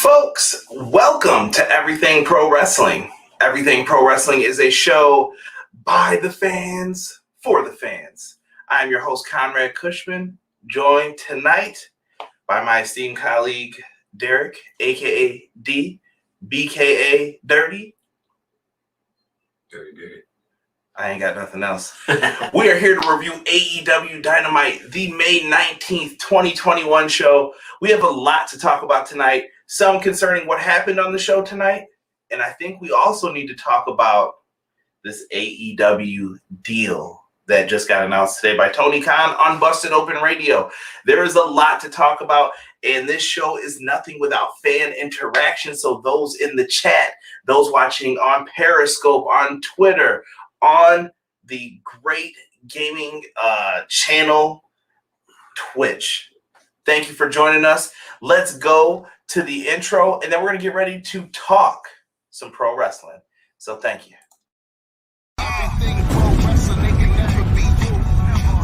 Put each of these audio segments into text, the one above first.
Folks, welcome to Everything Pro Wrestling. Everything Pro Wrestling is a show by the fans, for the fans. I'm your host, Conrad Cushman, joined tonight by my esteemed colleague, Derek, a.k.a. D, b.k.a. Dirty. Dirty. I ain't got nothing else. We are here to review AEW Dynamite, the May 19th, 2021 show. We have a lot to talk about tonight, some concerning what happened on the show tonight, and I think we also need to talk about this AEW deal that just got announced today by Tony Khan on Busted Open Radio. There is a lot to talk about, and this show is nothing without fan interaction. So those in the chat, those watching on Periscope, on Twitter, on the great gaming channel, Twitch, thank you for joining us. Let's go to the intro, and then we're going to get ready to talk some pro wrestling. So thank you. Everything pro wrestling, they can never be you.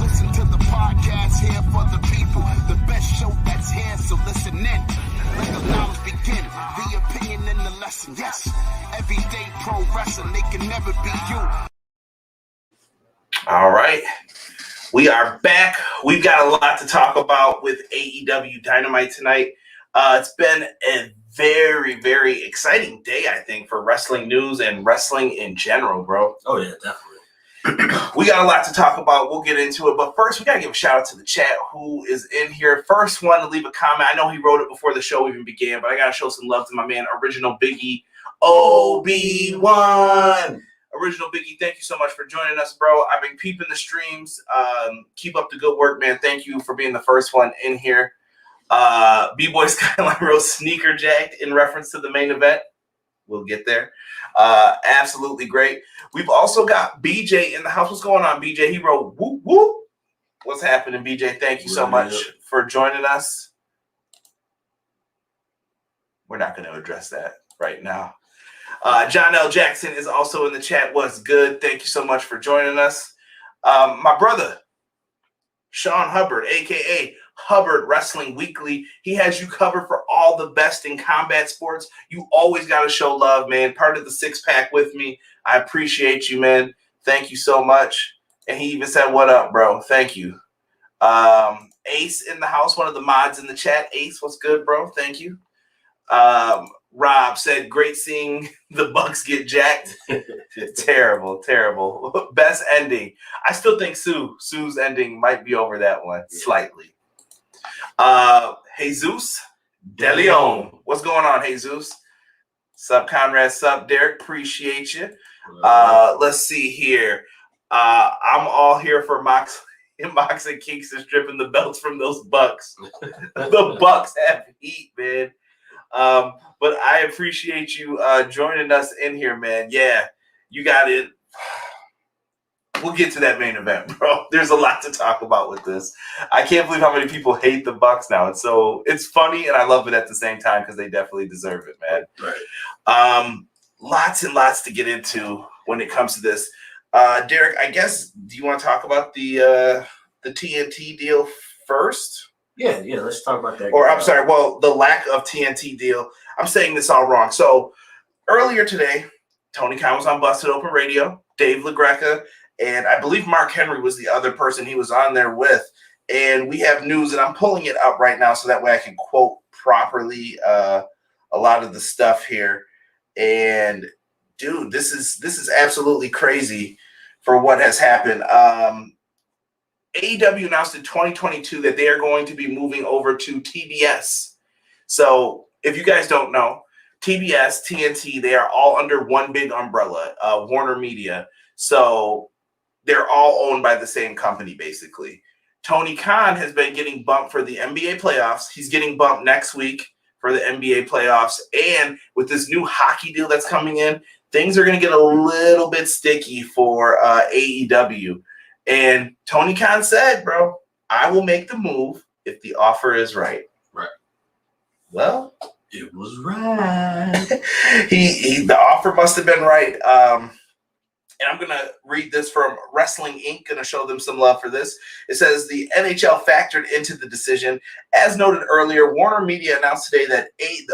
Listen to the podcast here for the people. The best show that's here, so listen in. Let the knowledge begin. The opinion and the lesson. Yes, everyday pro wrestling, they can never be you. All right. We are back. We've got a lot to talk about with AEW Dynamite tonight. It's been a very, very exciting day, I think, for wrestling news and wrestling in general, bro. Oh, yeah, definitely. We got a lot to talk about. We'll get into it. But first, we got to give a shout out to the chat who is in here. First one to leave a comment. I know he wrote it before the show even began, but I got to show some love to my man, Original Biggie, OB1. Original Biggie, thank you so much for joining us, bro. I've been peeping the streams. Keep up the good work, man. Thank you for being the first one in here. B-Boy Skyline Rose sneaker jacked in reference to the main event. We'll get there. Absolutely great. We've also got BJ in the house. What's going on, BJ? He wrote, whoop, whoop. What's happening, BJ? Thank you so much for joining us. We're not going to address that right now. John L. Jackson is also in the chat. What's good? Thank you so much for joining us. My brother, Sean Hubbard, a.k.a. Hubbard Wrestling Weekly. He has you covered for all the best in combat sports. You always got to show love, man. Part of the six-pack with me. I appreciate you, man. Thank you so much. And he even said, what up, bro? Thank you. Ace in the house, one of the mods in the chat. Ace, what's good, bro? Thank you. Rob said, great seeing the Bucks get jacked. Terrible. Best ending. I still think Sue's ending might be over that one slightly. Jesus De Leon. What's going on, Jesus? Sup, Conrad? Sup, Derek? Appreciate you. Let's see here. I'm all here for Mox and Kingston stripping the belts from those Bucks. The Bucks have heat, man. But I appreciate you joining us in here, man. Yeah, you got it. We'll get to that main event, bro. There's a lot to talk about with this. I can't believe how many people hate the Bucks now. And so it's funny and I love it at the same time because they definitely deserve it, man. Right. Lots and lots to get into when it comes to this. Derek, I guess, do you want to talk about the TNT deal first? Yeah, let's talk about that. Or I'm sorry, well, the lack of TNT deal. I'm saying this all wrong. So earlier today, Tony Khan was on Busted Open Radio, Dave LaGreca, and I believe Mark Henry was the other person he was on there with. And we have news, and I'm pulling it up right now so that way I can quote properly a lot of the stuff here. And dude, this is absolutely crazy for what has happened. AEW announced in 2022 that they are going to be moving over to TBS. So if you guys don't know, TBS, TNT, they are all under one big umbrella, Warner Media. So they're all owned by the same company, basically. Tony Khan has been getting bumped for the NBA playoffs. He's getting bumped next week for the NBA playoffs. And with this new hockey deal that's coming in, things are going to get a little bit sticky for AEW. And Tony Khan said, bro, I will make the move if the offer is right. Right. Well, it was right. The offer must have been right. And I'm going to read this from Wrestling Inc. Going to show them some love for this. It says the NHL factored into the decision. As noted earlier, Warner Media announced today that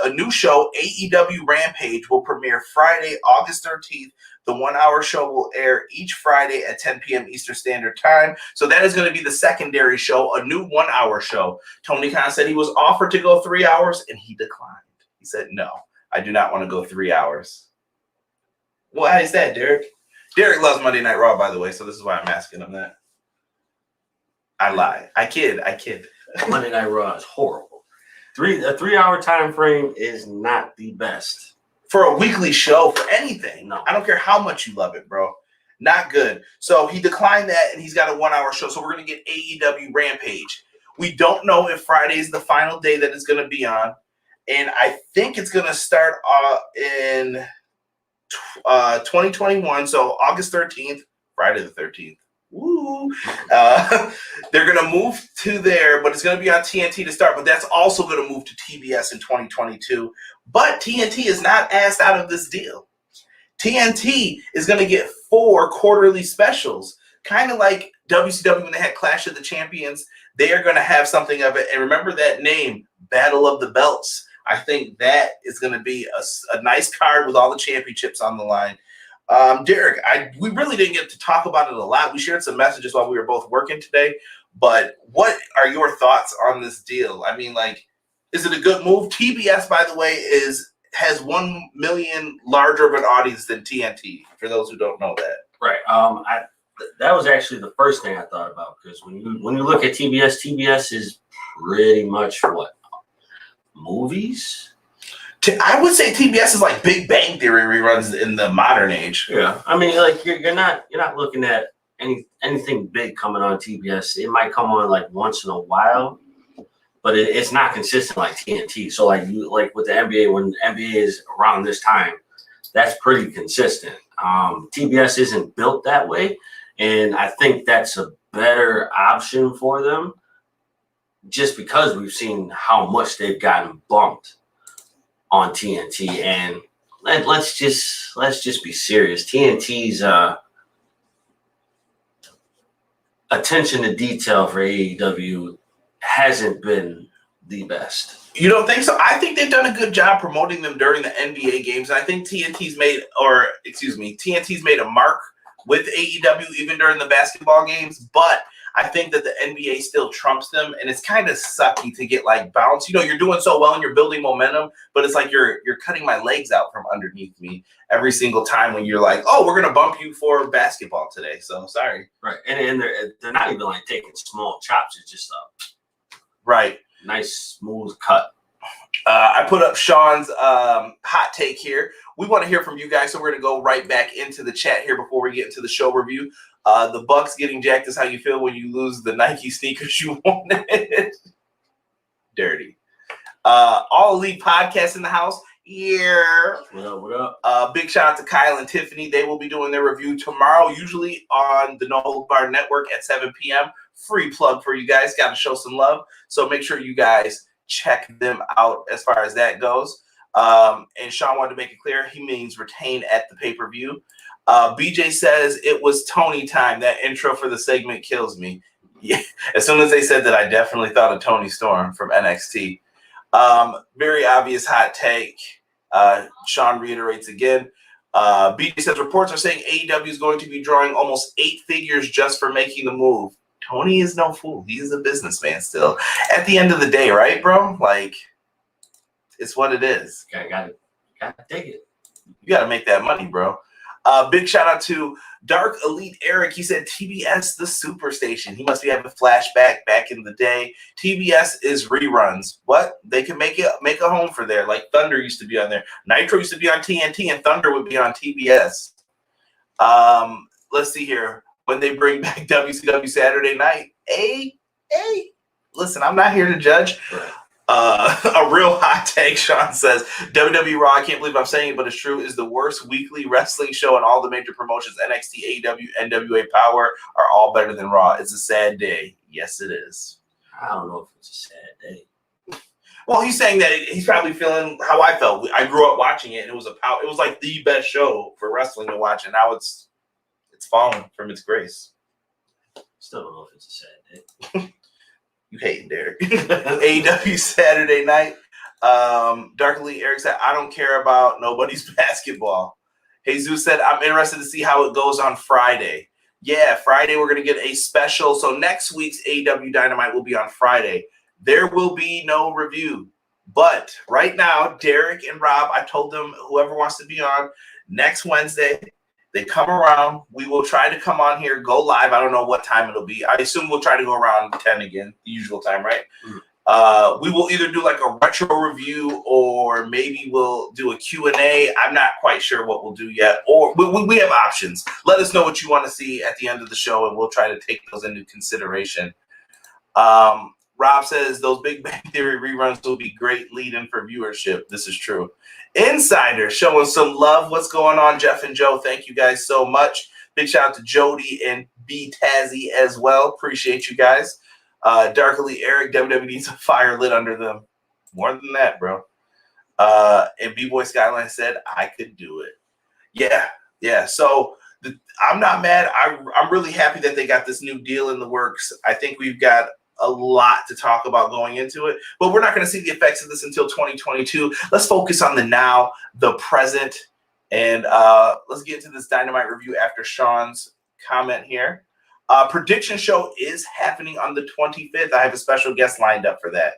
a new show, AEW Rampage, will premiere Friday, August 13th. The 1 hour show will air each Friday at 10 p.m. Eastern Standard Time. So that is going to be the secondary show, a new 1 hour show. Tony Khan said he was offered to go 3 hours, and he declined. He said, no, I do not want to go 3 hours. Why is that, Derek? Derek loves Monday Night Raw, by the way, so this is why I'm asking him that. I lie. I kid. Monday Night Raw is horrible. A 3 hour time frame is not the best. For a weekly show, for anything. No. I don't care how much you love it, bro. Not good. So he declined that, and he's got a 1 hour show. So we're going to get AEW Rampage. We don't know if Friday is the final day that it's going to be on. And I think it's going to start in 2021, so August 13th, Friday the 13th. Woo! They're going to move to there, but it's going to be on TNT to start, but that's also going to move to TBS in 2022. But TNT is not asked out of this deal. TNT is going to get 4 quarterly specials, kind of like WCW when they had Clash of the Champions. They are going to have something of it. And remember that name, Battle of the Belts. I think that is going to be a nice card with all the championships on the line. Derek, we really didn't get to talk about it a lot. We shared some messages while we were both working today. But what are your thoughts on this deal? I mean, like, is it a good move? TBS, by the way, has 1 million larger of an audience than TNT, for those who don't know that. Right. That was actually the first thing I thought about, because when you look at TBS is pretty much what? Movies? I would say TBS is like Big Bang Theory reruns in the modern age. Yeah. I mean, like you're not looking at anything big coming on TBS. It might come on like once in a while, but it's not consistent like TNT. So like with the NBA, when NBA is around this time, that's pretty consistent. TBS isn't built that way, and I think that's a better option for them, just because we've seen how much they've gotten bumped on TNT. And let's just be serious. TNT's attention to detail for AEW hasn't been the best. You don't think so? I think they've done a good job promoting them during the NBA games. I think TNT's made a mark with AEW even during the basketball games, but I think that the NBA still trumps them, and it's kind of sucky to get like bounced. You know, you're doing so well and you're building momentum, but it's like you're cutting my legs out from underneath me every single time when you're like, oh, we're gonna bump you for basketball today. So sorry. Right, and they're not even like taking small chops. It's just right, nice smooth cut. I put up Sean's hot take here. We want to hear from you guys, so we're going to go right back into the chat here before we get into the show review. The Bucks getting jacked is how you feel when you lose the Nike sneakers you wanted. Dirty. All Elite Podcast in the house. Yeah. What up? Big shout out to Kyle and Tiffany. They will be doing their review tomorrow, usually on the No Holds Barred Network at 7 p.m. Free plug for you guys. Got to show some love. So make sure you guys check them out as far as that goes. And Sean wanted to make it clear he means retain at the pay-per-view. BJ says it was Tony time. That intro for the segment kills me. Yeah. As soon as they said that, I definitely thought of Tony Storm from NXT. Very obvious hot take. Sean reiterates again. BJ says reports are saying AEW is going to be drawing almost 8 figures just for making the move. Tony is no fool. He's a businessman still. At the end of the day, right, bro? Like, it's what it is. Gotta take it. You got to make that money, bro. Big shout out to Dark Elite Eric. He said TBS, the Superstation. He must be having a flashback back in the day. TBS is reruns. What? They can make a home for there. Like Thunder used to be on there. Nitro used to be on TNT, and Thunder would be on TBS. Let's see here. When they bring back WCW Saturday Night, listen, I'm not here to judge. A real hot take, Sean says. WWE Raw, I can't believe I'm saying it, but it's true, is the worst weekly wrestling show in all the major promotions. NXT, AEW, NWA Power are all better than Raw. It's a sad day. Yes, it is. I don't know if it's a sad day. Well, he's saying that he's probably feeling how I felt. I grew up watching it, and it was like the best show for wrestling to watch, and now it's fallen from its grace. Still don't know if it's a sad day. You hating, Derek. AEW Saturday night. Darkly Eric said, I don't care about nobody's basketball. Jesus said, I'm interested to see how it goes on Friday. Yeah, Friday we're going to get a special. So next week's AEW Dynamite will be on Friday. There will be no review. But right now, Derek and Rob, I told them whoever wants to be on next Wednesday, they come around. We will try to come on here, go live. I don't know what time it'll be. I assume we'll try to go around 10 again, the usual time, right? We will either do like a retro review or maybe we'll do a Q&A. I'm not quite sure what we'll do yet. Or we have options. Let us know what you want to see at the end of the show, and we'll try to take those into consideration. Rob says those Big Bang Theory reruns will be great lead-in for viewership. This is true. Insider showing some love. What's going on, Jeff and Joe? Thank you guys so much. Big shout out to Jody and B Tazzy as well. Appreciate you guys. Darkly Eric, WWE needs a fire lit under them. More than that, bro. And B-Boy Skyline said, I could do it. Yeah. So I'm not mad. I'm really happy that they got this new deal in the works. I think we've got a lot to talk about going into it, but we're not going to see the effects of this until 2022. Let's focus on the now, the present, and let's get into this Dynamite review after Sean's comment here. Prediction show is happening on the 25th. I have a special guest lined up for that.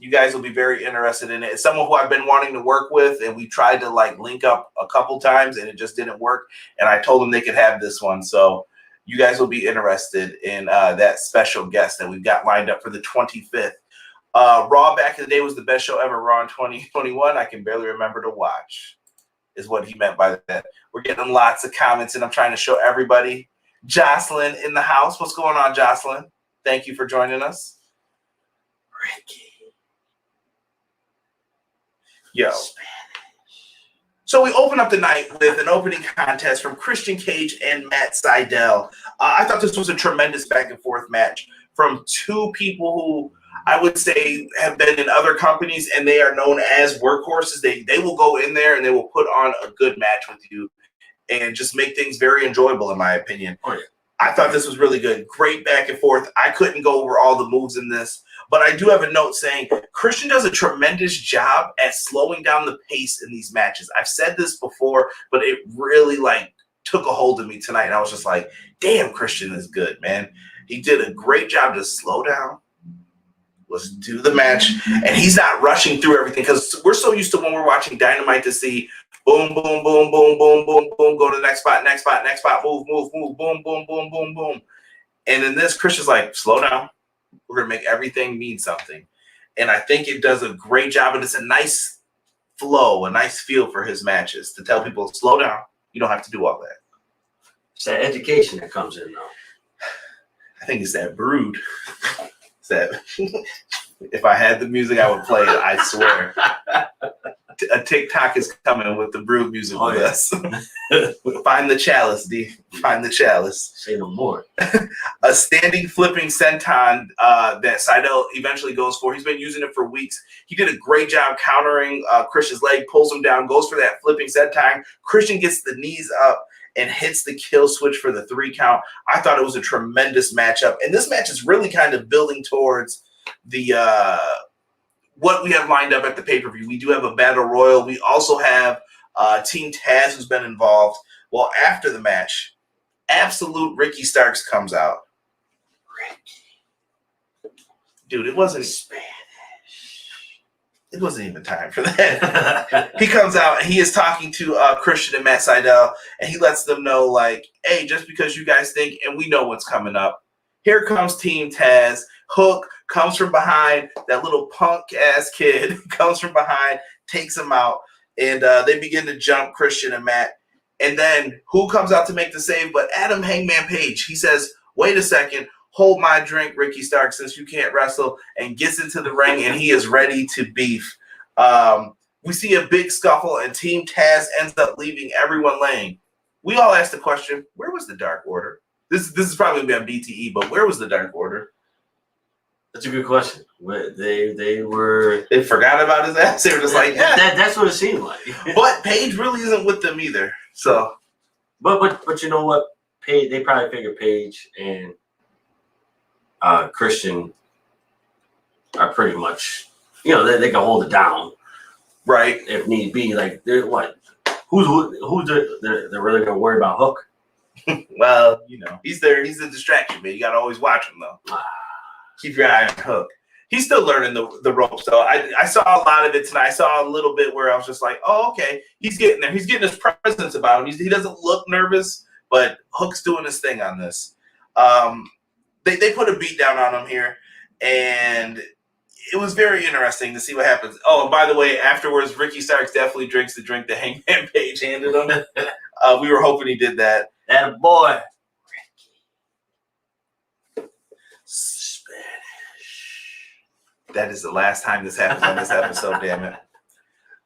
You guys will be very interested in it. It's someone who I've been wanting to work with, and we tried to like link up a couple times, and it just didn't work. And I told them they could have this one. So you guys will be interested in that special guest that we've got lined up for the 25th. Raw back in the day was the best show ever. Raw in 2021, I can barely remember to watch, is what he meant by that. We're getting lots of comments, and I'm trying to show everybody. Jocelyn in the house. What's going on, Jocelyn? Thank you for joining us. Ricky. Yo. So we open up the night with an opening contest from Christian Cage and Matt Seidel. I thought this was a tremendous back and forth match from two people who I would say have been in other companies, and they are known as workhorses. They will go in there and they will put on a good match with you and just make things very enjoyable, in my opinion. Oh, yeah. I thought this was really good. Great back and forth. I couldn't go over all the moves in this, but I do have a note saying Christian does a tremendous job at slowing down the pace in these matches. I've said this before, but it really like took a hold of me tonight. And I was just like, damn, Christian is good, man. He did a great job to slow down. Let's do the match. And he's not rushing through everything, because we're so used to when we're watching Dynamite to see boom, boom, boom, boom, boom, boom, boom, go to the next spot, move, boom, boom, boom, boom, boom. And in this, Christian's like, slow down. We're going to make everything mean something. And I think it does a great job. And it's a nice flow, a nice feel for his matches to tell people, slow down. You don't have to do all that. It's that education that comes in, though. I think it's that brood. It's that if I had the music, I would play it. I swear. A TikTok is coming with the brood music with us. Find the chalice, D. Find the chalice. Say no more. A standing flipping senton that Seidel eventually goes for. He's been using it for weeks. He did a great job countering Christian's leg, pulls him down, goes for that flipping senton. Christian gets the knees up and hits the kill switch for the 3 count. I thought it was a tremendous matchup. And this match is really kind of building towards the what we have lined up at the pay-per-view. We do have a battle royal. We also have Team Taz, who's been involved. Well, after the match, absolute Ricky Starks comes out. Ricky. Dude, it wasn't Spanish. It wasn't even time for that. He comes out and he is talking to Christian and Matt Seidel, and he lets them know, like, hey, just because you guys think, and we know what's coming up, here comes Team Taz. Hook comes from behind. That little punk-ass kid comes from behind, takes him out, and they begin to jump Christian and Matt. And then who comes out to make the save but Adam Hangman Page? He says, wait a second, hold my drink, Ricky Stark, since you can't wrestle, and gets into the ring, and he is ready to beef. We see a big scuffle, and Team Taz ends up leaving everyone laying. We all asked the question, where was the Dark Order? This is probably going to be on BTE, but where was the Dark Order? That's a good question. They forgot about his ass. They were just like, yeah. That's what it seemed like. But Paige really isn't with them either. So But you know what? They probably figure Paige and Christian are pretty much, they can hold it down, right? If need be. Like, they're what? Who's they're really gonna worry about Hook? Well, he's there. He's a distraction, man. You gotta always watch him though. Keep your eye on Hook. He's still learning the ropes. So I saw a lot of it tonight. I saw a little bit where I was just like, oh, okay, he's getting there. He's getting his presence about him. He doesn't look nervous, but Hook's doing his thing on this. They put a beat down on him here, and it was very interesting to see what happens. Oh, and by the way, afterwards, Ricky Starks definitely drinks the drink that Hangman Page handed him. We were hoping he did that. That boy. Spanish. That is the last time this happens on this episode, damn it.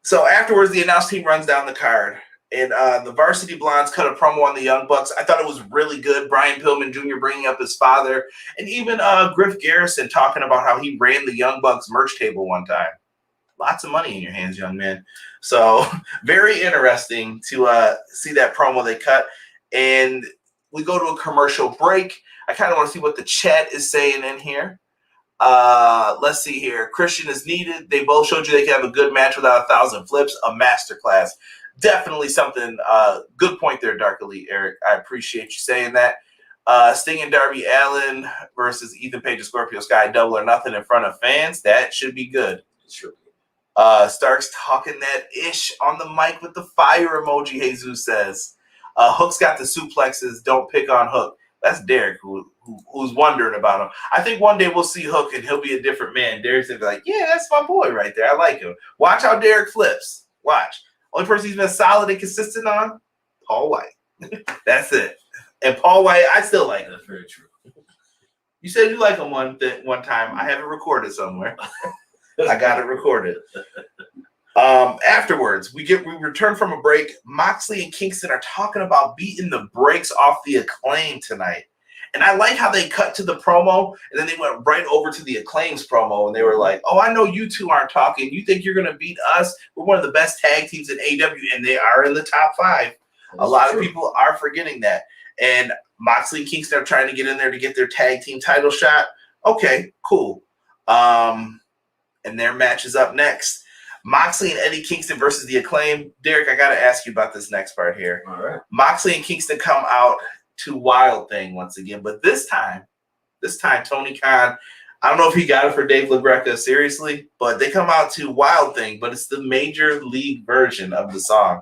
So afterwards, the announce team runs down the card, and the Varsity Blondes cut a promo on the Young Bucks. I thought it was really good. Brian Pillman Jr. bringing up his father, and even Griff Garrison talking about how he ran the Young Bucks merch table one time. Lots of money in your hands, young man. So very interesting to see that promo they cut. And we go to a commercial break. I kind of want to see what the chat is saying in here. Let's see here. Christian is needed. They both showed you they can have a good match without 1,000 flips. A masterclass. Definitely something. Good point there, Dark Elite, Eric. I appreciate you saying that. Sting and Darby Allin versus Ethan Page and Scorpio Sky, double or nothing in front of fans. That should be good. It should be. Starks talking that ish on the mic with the fire emoji, Jesus says. Hook's got the suplexes. Don't pick on Hook. That's Derek who's wondering about him. I think one day we'll see Hook and he'll be a different man. Derek's gonna be like, yeah, that's my boy right there. I like him. Watch how Derek flips. Watch. Only person he's been solid and consistent on, Paul White. That's it. And Paul White, I still like him. That's very true. You said you like him one time. I have it recorded somewhere. I got it recorded. Afterwards, we return from a break. Moxley and Kingston are talking about beating the brakes off the Acclaim tonight. And I like how they cut to the promo, and then they went right over to the Acclaim's promo, and they were like, oh, I know you two aren't talking. You think you're going to beat us? We're one of the best tag teams in AEW, and they are in the top 5. A lot of people are forgetting that. And Moxley and Kingston are trying to get in there to get their tag team title shot. Okay, cool. And their match is up next. Moxley and Eddie Kingston versus the Acclaim. Derek, I got to ask you about this next part here. All right. Moxley and Kingston come out to Wild Thing once again, but this time, Tony Khan, I don't know if he got it for Dave LaGreca seriously, but they come out to Wild Thing, but it's the Major League version of the song.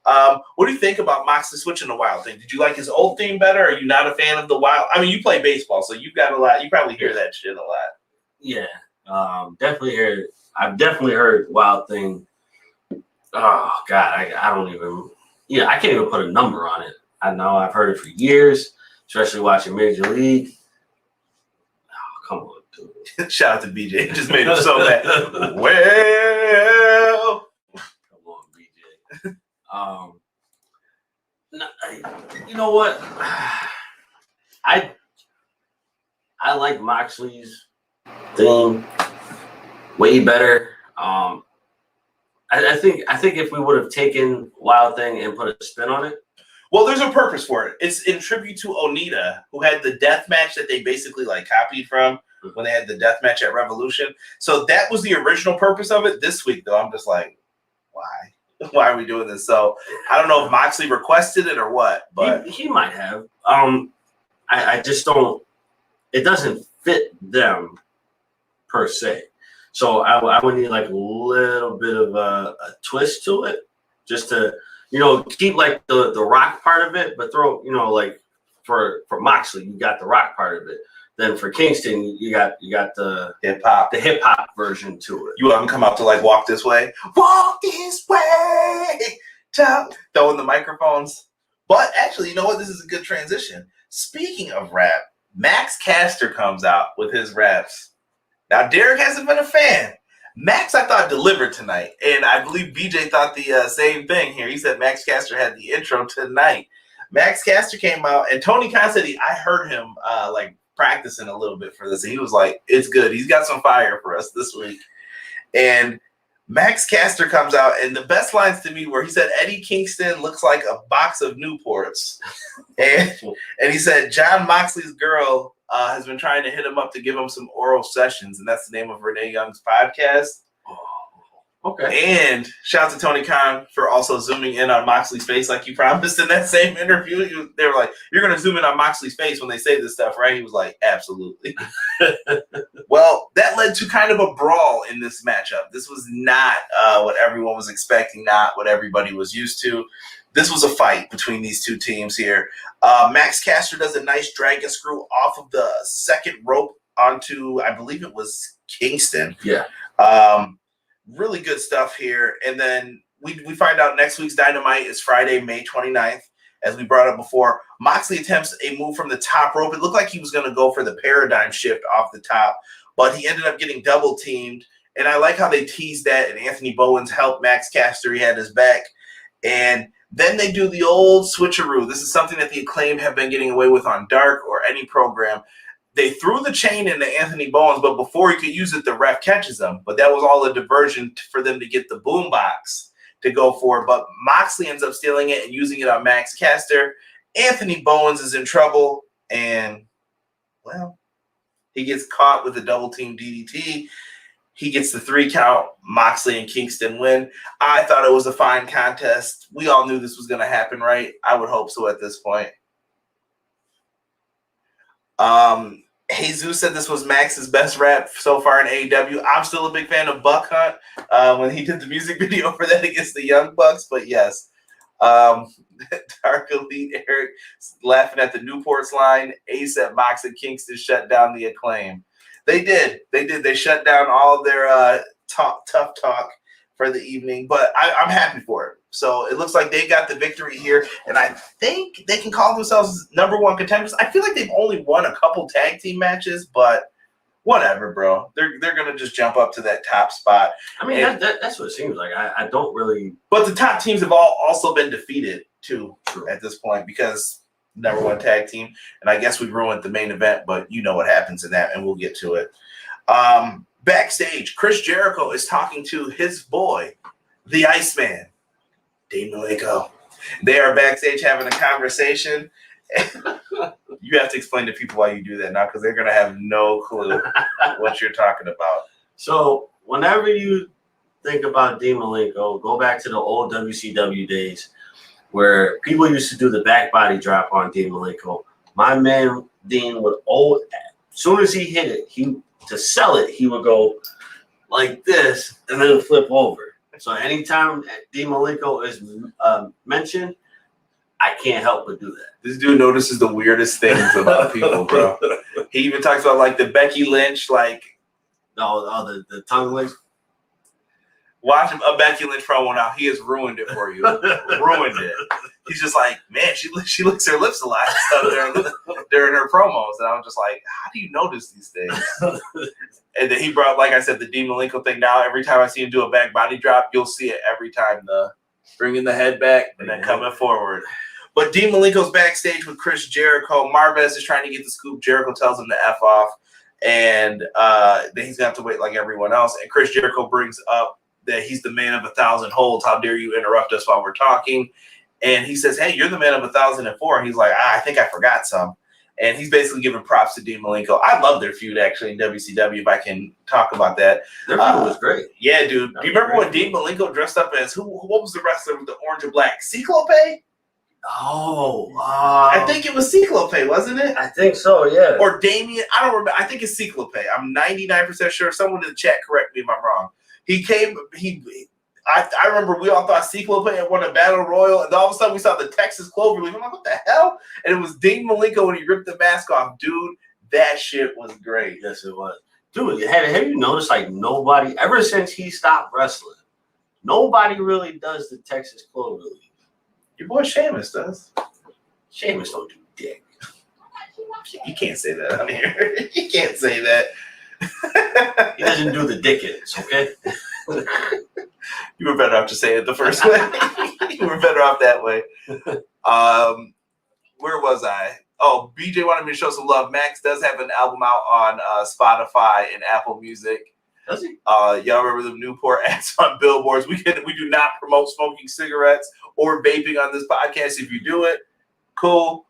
What do you think about Moxley switching to Wild Thing? Did you like his old theme better? Are you not a fan of the Wild? I mean, you play baseball, so you've got a lot. You probably hear that shit a lot. Yeah, definitely heard. I've definitely heard Wild Thing. Oh God, I don't even. Yeah, I can't even put a number on it. I know I've heard it for years, especially watching Major League. Oh, come on, dude. Shout out to BJ. Just made him so mad. Well, come on, BJ. You know what? I like Moxley's theme way better. I think if we would have taken Wild Thing and put a spin on it. Well, there's a purpose for it. It's in tribute to Onita, who had the death match that they basically like copied from when they had the death match at Revolution. So that was the original purpose of it. This week, though, I'm just like, why? Why are we doing this? So I don't know if Moxley requested it or what, but he might have. I just don't. It doesn't fit them per se. So I would need like a little bit of a twist to it, just to keep like the rock part of it, but throw like for Moxley you got the rock part of it. Then for Kingston you got the hip hop version to it. You want him to come out to like walk this way, throwing the microphones. But actually, you know what? This is a good transition. Speaking of rap, Max Caster comes out with his raps. Now, Derek hasn't been a fan. Max, I thought, delivered tonight. And I believe BJ thought the same thing here. He said Max Caster had the intro tonight. Max Caster came out, and Tony Khan said I heard him like practicing a little bit for this. And he was like, it's good. He's got some fire for us this week. And Max Caster comes out, and the best lines to me were he said Eddie Kingston looks like a box of Newports, and he said John Moxley's girl has been trying to hit him up to give him some oral sessions, and that's the name of Renee Young's podcast. Okay. And shout out to Tony Khan for also zooming in on Moxley's face like you promised in that same interview. They were like, "You're going to zoom in on Moxley's face when they say this stuff, right?" He was like, "Absolutely." Well, that led to kind of a brawl in this matchup. This was not what everyone was expecting, not what everybody was used to. This was a fight between these two teams here. Max Caster does a nice dragon screw off of the second rope onto, I believe it was Kingston. Yeah. Really good stuff here. And then we find out next week's Dynamite is Friday, May 29th. As we brought up before, Moxley attempts a move from the top rope. It looked like he was going to go for the paradigm shift off the top, but he ended up getting double teamed. And I like how they teased that, and Anthony Bowens helped Max Caster. He had his back. And then they do the old switcheroo. This is something that the Acclaim have been getting away with on Dark or any program. They threw the chain into Anthony Bowens, but before he could use it, the ref catches him. But that was all a diversion for them to get the boombox to go for it. But Moxley ends up stealing it and using it on Max Caster. Anthony Bowens is in trouble, and, well, he gets caught with a double-team DDT. He gets the 3 count. Moxley and Kingston win. I thought it was a fine contest. We all knew this was going to happen, right? I would hope so at this point. Jesus said this was Max's best rap so far in AEW. I'm still a big fan of Buck Hunt when he did the music video for that against the Young Bucks, but yes. Dark Elite Eric laughing at the Newports line. ASAP Mox and Kingston shut down the Acclaim. They did. They shut down all their tough talk for the evening, but I'm happy for it. So it looks like they got the victory here, and I think they can call themselves #1 contenders. I feel like they've only won a couple tag team matches, but whatever, bro. They're gonna just jump up to that top spot. I mean, that's what it seems like. I don't really. But the top teams have also been defeated too at this point because #1 tag team, and I guess we ruined the main event, but you know what happens in that, and we'll get to it. Backstage, Chris Jericho is talking to his boy, the Iceman, Dean Malenko. They are backstage having a conversation. You have to explain to people why you do that now because they're going to have no clue what you're talking about. So whenever you think about Dean Malenko, go back to the old WCW days where people used to do the back body drop on Dean Malenko. My man Dean would as soon as he hit it, to sell it, he would go like this and then flip over. So anytime Dean Malenko is mentioned, I can't help but do that. This dude notices the weirdest things about people, bro. He even talks about like the Becky Lynch, like the tongue lick. Watch a Becky Lynch promo now. He has ruined it for you. Ruined it. He's just like, man, she licks her lips a lot during her promos. And I'm just like, how do you notice these things? And then he brought, like I said, the Dean Malenko thing. Now every time I see him do a back body drop, you'll see it every time, the bringing the head back and then coming forward. But Dean Malenko's backstage with Chris Jericho. Marvez is trying to get the scoop. Jericho tells him to F off. And then he's going to have to wait like everyone else. And Chris Jericho brings up that he's the man of 1,000 holds. How dare you interrupt us while we're talking? And he says, hey, you're the man of 1,004. And he's like, I think I forgot some. And he's basically giving props to Dean Malenko. I love their feud, actually, in WCW, if I can talk about that. Their feud was great. Yeah, dude. Do you remember when Dean Malenko dressed up as, what was the wrestler with the orange and black? Cyclope? I think it was Cyclope, wasn't it? I think so, yeah. Or Damien. I don't remember. I think it's Cyclope. I'm 99% sure. Someone in the chat correct me if I'm wrong. I remember we all thought Cyclope had won a battle royal, and all of a sudden we saw the Texas Cloverleaf. I'm like, what the hell? And it was Dean Malenko when he ripped the mask off. Dude, that shit was great. Yes, it was. Dude, have you noticed, like, nobody, ever since he stopped wrestling, nobody really does the Texas Cloverleaf. Your boy Sheamus does. Sheamus don't do dick. You can't say that on here. You can't say that. He doesn't do the dickens, okay? You were better off to say it the first way. You were better off that way. Where was I? Oh, BJ wanted me to show some love. Max does have an album out on Spotify and Apple Music. Does he? Y'all remember the Newport ads on billboards? We do not promote smoking cigarettes or vaping on this podcast. If you do it, cool.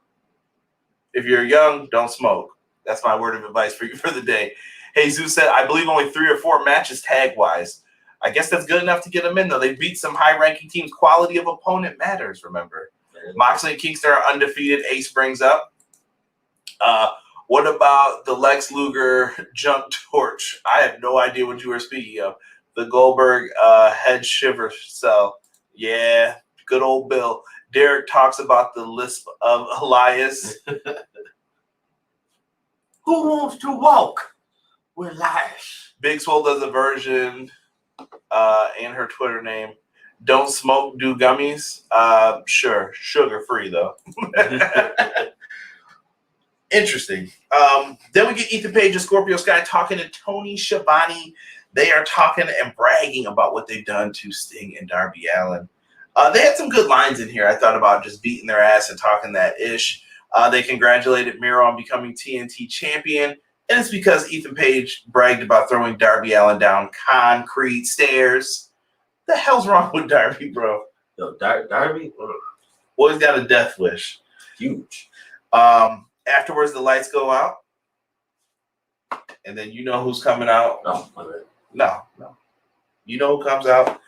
If you're young, don't smoke. That's my word of advice for you for the day. Jesus said, I believe only 3 or 4 matches tag-wise. I guess that's good enough to get them in, though. They beat some high-ranking teams. Quality of opponent matters, remember. Moxley and Kingston are undefeated. Ace brings up. What about the Lex Luger jump torch? I have no idea what you were speaking of. The Goldberg head shiver cell. Yeah, good old Bill. Derek talks about the lisp of Elias. Who wants to walk with Elias? Big Swole does a version and her Twitter name. Don't smoke, do gummies. Sure. Sugar-free, though. Interesting. Then we get Ethan Page and Scorpio Sky talking to Tony Schiavone. They are talking and bragging about what they've done to Sting and Darby Allin. They had some good lines in here. I thought about just beating their ass and talking that ish. They congratulated Miro on becoming TNT Champion. And it's because Ethan Page bragged about throwing Darby Allin down concrete stairs. The hell's wrong with Darby, bro? Yo, Darby? Boy's got a death wish. Huge. Afterwards, the lights go out. And then you know who's coming out. Oh, my bad. No. You know who comes out.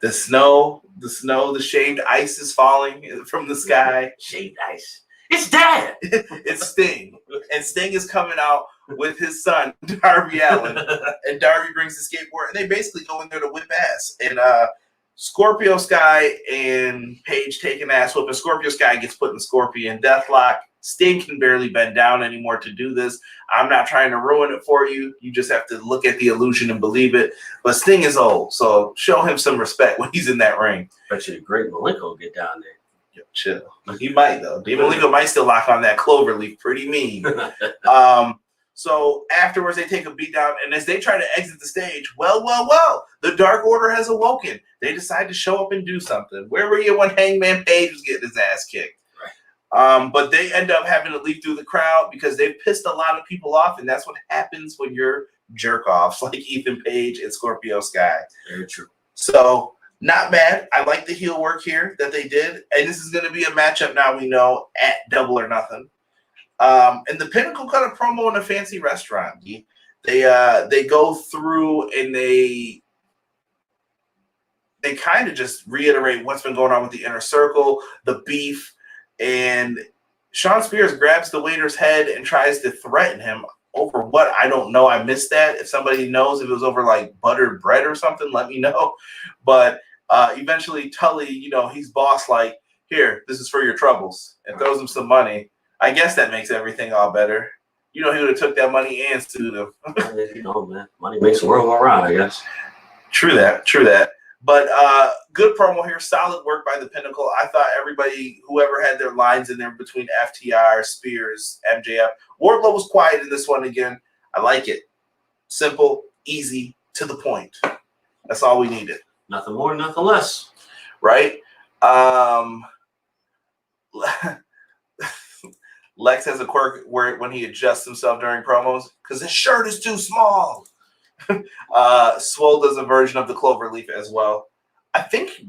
The snow, the shaved ice is falling from the sky. Shaved ice. It's Dad. It's Sting. And Sting is coming out with his son, Darby Allin. And Darby brings the skateboard. And they basically go in there to whip ass. And Scorpio Sky and Page take an ass whoop. And Scorpio Sky gets put in Scorpion Deathlock. Sting can barely bend down anymore to do this. I'm not trying to ruin it for you. You just have to look at the illusion and believe it. But Sting is old, so show him some respect when he's in that ring. Bet you the great Malenko will get down there. Yo, chill. He might, though. David Malenko might still lock on that cloverleaf pretty mean. So afterwards, they take a beat down, and as they try to exit the stage, well, the Dark Order has awoken. They decide to show up and do something. Where were you when Hangman Page was getting his ass kicked? But they end up having to leave through the crowd because they've pissed a lot of people off, and that's what happens when you're jerk-offs like Ethan Page and Scorpio Sky. Very true. So, not bad. I like the heel work here that they did, and this is going to be a matchup now we know at Double or Nothing. And the Pinnacle cut a promo in a fancy restaurant. They go through and they kind of just reiterate what's been going on with the Inner Circle, the beef. And Sean Spears grabs the waiter's head and tries to threaten him over what? I don't know. I missed that. If somebody knows if it was over like buttered bread or something, let me know. But eventually Tully, he's boss like, here, this is for your troubles, and throws him some money. I guess that makes everything all better. He would have took that money and sued him. Man, money makes the world go round, I guess. True that. But good promo here. Solid work by the Pinnacle. I thought everybody, whoever had their lines in there between FTR, Spears, MJF. Wardlow was quiet in this one again. I like it. Simple, easy, to the point. That's all we needed. Nothing more, nothing less. Right? Lex has a quirk where when he adjusts himself during promos, because his shirt is too small. Swole does a version of the cloverleaf as well. I think,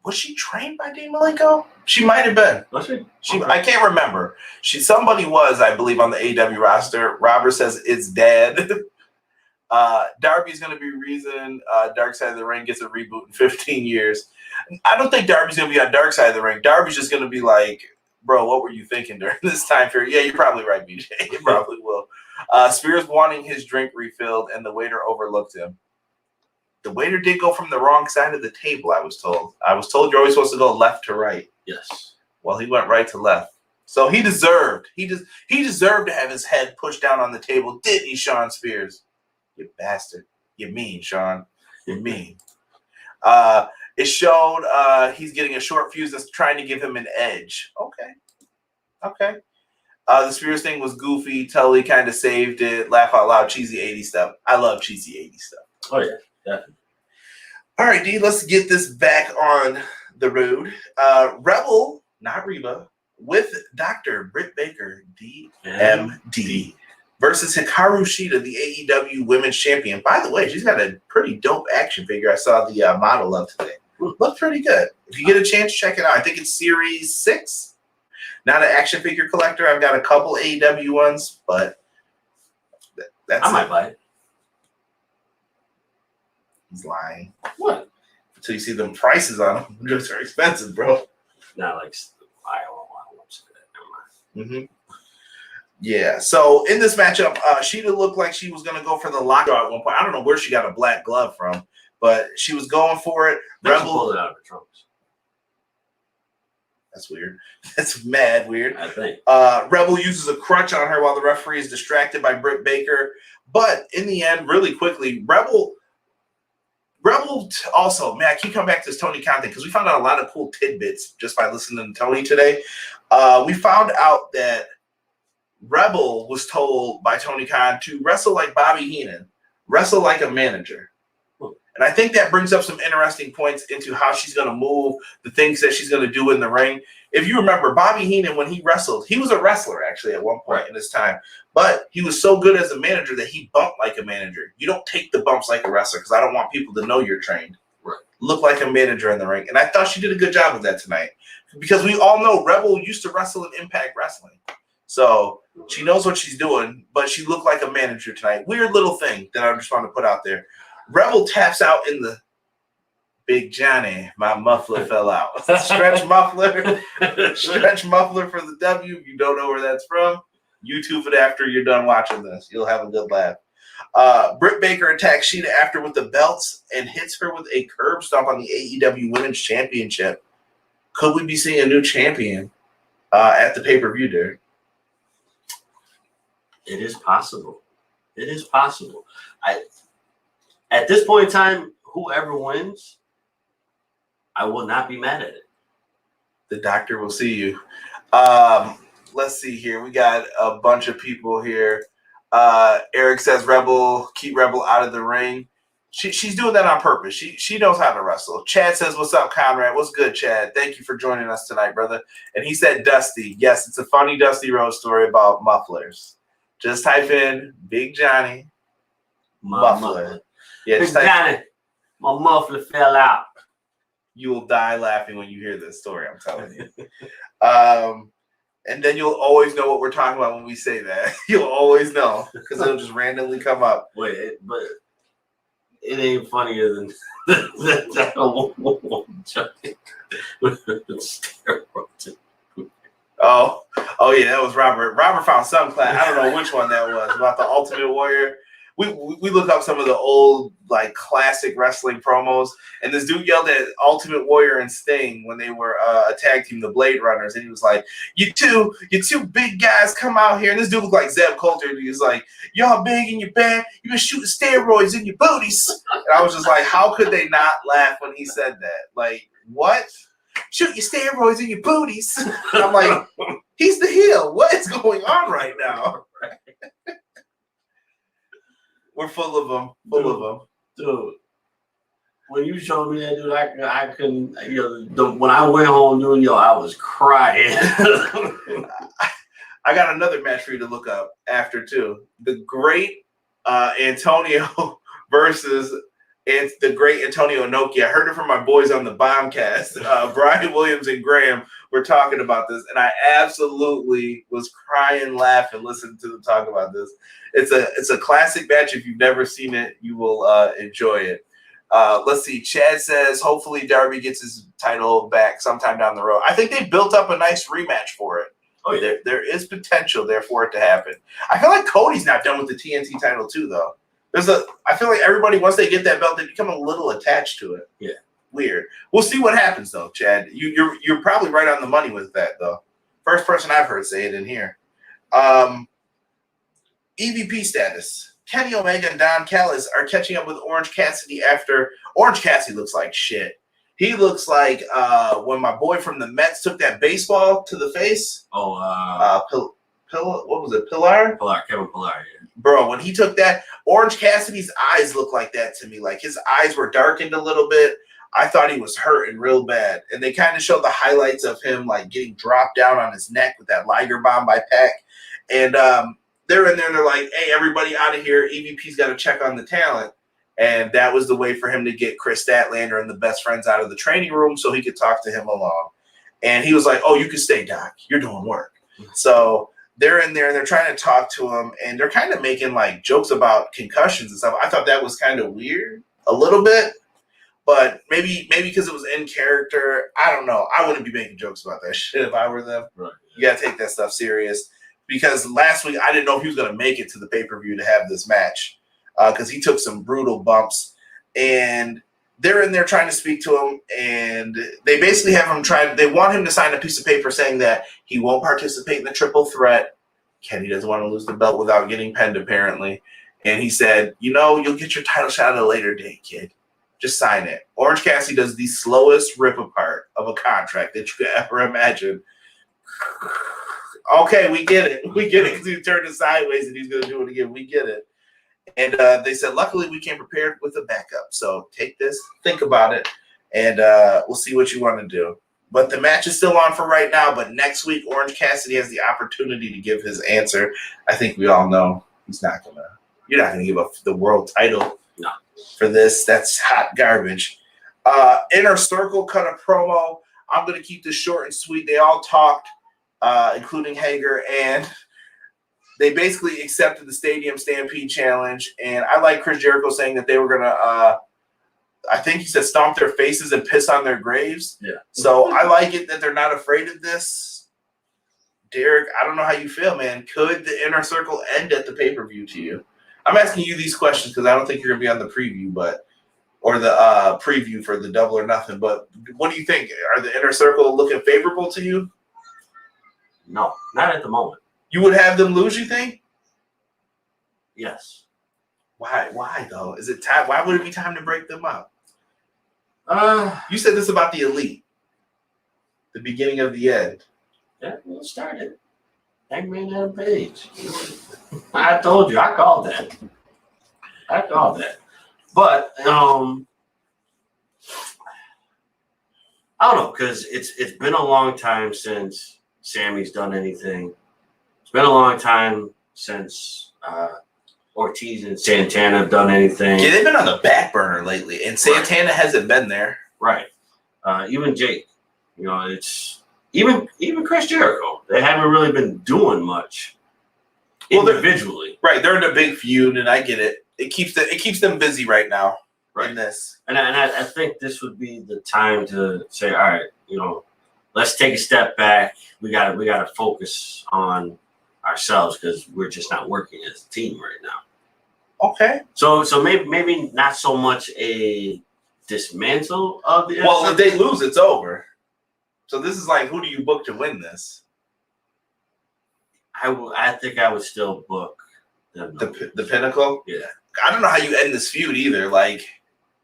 was she trained by Dean Malenko? She might have been. Was she? Okay. Okay. I can't remember. Somebody was, I believe, on the AEW roster. Robert says it's Dad. Darby's going to be reason Dark Side of the Ring gets a reboot in 15 years. I don't think Darby's going to be on Dark Side of the Ring. Darby's just going to be like, bro, what were you thinking during this time period? Yeah, you're probably right, BJ. You probably will. Spears wanting his drink refilled, and the waiter overlooked him. The waiter did go from the wrong side of the table, I was told. I was told you're always supposed to go left to right. Yes. Well, he went right to left. So he deserved. He deserved to have his head pushed down on the table, didn't he, Sean Spears? You bastard. You're mean, Sean. You're mean. It showed he's getting a short fuse that's trying to give him an edge. Okay. The Spears thing was goofy. Tully kind of saved it. Laugh out loud, cheesy 80s stuff. I love cheesy 80s stuff. Oh, yeah. Definitely. All right, D, let's get this back on the road. Rebel, not Reba, with Dr. Britt Baker, DMD. versus Hikaru Shida, the AEW Women's Champion. By the way, she's got a pretty dope action figure. I saw the model of today. Looked pretty good. If you get a chance, check it out. I think it's Series 6. Not an action figure collector. I've got a couple AEW ones, but that's I might buy it. He's lying. What? Until you see them prices on them. Those are expensive, bro. Not like I won't say that. Never mind. Yeah. So in this matchup, Shida looked like she was going to go for the lockjaw at one point. I don't know where she got a black glove from, but she was going for it. Rebel pulled it out of her trunks. That's weird. That's mad weird. I think. Rebel uses a crutch on her while the referee is distracted by Britt Baker. But in the end, really quickly, Rebel also, man, I keep coming back to this Tony Khan thing because we found out a lot of cool tidbits just by listening to Tony today. We found out that Rebel was told by Tony Khan to wrestle like Bobby Heenan, wrestle like a manager. And I think that brings up some interesting points into how she's going to move, the things that she's going to do in the ring. If you remember, Bobby Heenan, when he wrestled, he was a wrestler actually at one point in his time. But he was so good as a manager that he bumped like a manager. You don't take the bumps like a wrestler because I don't want people to know you're trained. Right. Look like a manager in the ring. And I thought she did a good job of that tonight. Because we all know Rebel used to wrestle in Impact Wrestling. So she knows what she's doing, but she looked like a manager tonight. Weird little thing that I just want to put out there. Rebel taps out in the Big Johnny. My muffler fell out. Stretch muffler. Stretch muffler for the W. If you don't know where that's from, YouTube it after you're done watching this. You'll have a good laugh. Britt Baker attacks Shida after with the belts and hits her with a curb stomp on the AEW Women's Championship. Could we be seeing a new champion at the pay-per-view, Derek? It is possible. It is possible. At this point in time, whoever wins, I will not be mad at it. The doctor will see you. Let's see here. We got a bunch of people here. Eric says, Rebel, keep Rebel out of the ring. She's doing that on purpose. She knows how to wrestle. Chad says, what's up, Conrad? What's good, Chad? Thank you for joining us tonight, brother. And he said Dusty. Yes, it's a funny Dusty Rhodes story about mufflers. Just type in Big Johnny muffler. Yeah, Big Johnny, my muffler fell out. You will die laughing when you hear this story, I'm telling you. And then you'll always know what we're talking about when we say that. You'll always know because it'll just randomly come up. Wait, but it ain't funnier than that Oh yeah, that was Robert. Robert found some class. I don't know which one that was about the Ultimate Warrior. We looked up some of the old like classic wrestling promos, and this dude yelled at Ultimate Warrior and Sting when they were a tag team, the Blade Runners, and he was like, "You two big guys come out here." And this dude looked like Zeb Coulter. And he was like, "Y'all big and you're bad. You been shooting steroids in your booties." And I was just like, how could they not laugh when he said that? Like, what? Shoot your steroids in your booties. And I'm like, he's the heel. What is going on right now? We're full of them. Dude, when you showed me that, dude, I couldn't, when I went home, dude, I was crying. I got another match for you to look up after, too. The Great Antonio versus the Great Antonio Inoki. I heard it from my boys on the Bombcast. Brian Williams and Graham were talking about this, and I absolutely was crying, laughing, listening to them talk about this. It's a classic match. If you've never seen it, you will enjoy it. Let's see. Chad says, hopefully Darby gets his title back sometime down the road. I think they built up a nice rematch for it. Oh, yeah. There is potential there for it to happen. I feel like Cody's not done with the TNT title too, though. I feel like everybody, once they get that belt, they become a little attached to it. Yeah. Weird. We'll see what happens, though, Chad. You're probably right on the money with that, though. First person I've heard say it in here. EVP status. Kenny Omega and Don Callis are catching up with Orange Cassidy after Orange Cassidy looks like shit. He looks like when my boy from the Mets took that baseball to the face. Oh, what was it? Pillar, Kevin Pillar, yeah. Bro, when he took that, Orange Cassidy's eyes looked like that to me. Like his eyes were darkened a little bit. I thought he was hurting real bad. And they kind of showed the highlights of him like getting dropped down on his neck with that Liger bomb by Pac. And they're in there and they're like, hey, everybody out of here. EVP's got to check on the talent. And that was the way for him to get Chris Statlander and the best friends out of the training room so he could talk to him along. And he was like, oh, you can stay, Doc. You're doing work. So they're in there and they're trying to talk to him. And they're kind of making like jokes about concussions and stuff. I thought that was kind of weird a little bit. But maybe because it was in character. I don't know. I wouldn't be making jokes about that shit if I were them. Right. You got to take that stuff serious. Because last week I didn't know if he was going to make it to the pay-per-view to have this match. Because he took some brutal bumps. And they're in there trying to speak to him. And they basically have him they want him to sign a piece of paper saying that he won't participate in the triple threat. Kenny doesn't want to lose the belt without getting pinned, apparently. And he said, you'll get your title shot at a later date, kid. Just sign it. Orange Cassidy does the slowest rip apart of a contract that you could ever imagine. Okay, we get it. We get it because he turned it sideways and he's going to do it again. We get it. And they said, luckily, we came prepared with a backup. So take this, think about it, and we'll see what you want to do. But the match is still on for right now. But next week, Orange Cassidy has the opportunity to give his answer. I think we all know he's not going to. You're not going to give up the world title for this. That's hot garbage. Inner Circle cut a promo. I'm going to keep this short and sweet. They all talked, including Hager, and they basically accepted the Stadium Stampede challenge. And I like Chris Jericho saying that they were going to, I think he said, stomp their faces and piss on their graves. Yeah. So I like it that they're not afraid of this. Derek, I don't know how you feel, man. Could the Inner Circle end at the pay-per-view to you? I'm asking you these questions because I don't think you're going to be on the preview, or the preview for the Double or Nothing. But what do you think? Are the Inner Circle looking favorable to you? No, not at the moment. You would have them lose, you think? Yes. Why? Why though? Is it time? Why would it be time to break them up? You You said this about the Elite, the beginning of the end. Yeah, we'll start it. Hangman Adam Page. I told you, I called that. But I don't know, because it's been a long time since Sammy's done anything. It's been a long time since Ortiz and Santana have done anything. Yeah, they've been on the back burner lately, and Santana hasn't been there. Right. Even Jake. It's even Chris Jericho. They haven't really been doing much individually. Right, they're in a big feud, and I get it. It keeps them busy right now. Right. In this, and I think this would be the time to say, all right, let's take a step back. We got to focus on ourselves because we're just not working as a team right now. Okay. So maybe not so much a dismantle of the. Well, if they lose, it's over. So this is like, who do you book to win this? I think I would still book them. The Pinnacle? Yeah. I don't know how you end this feud either. Like,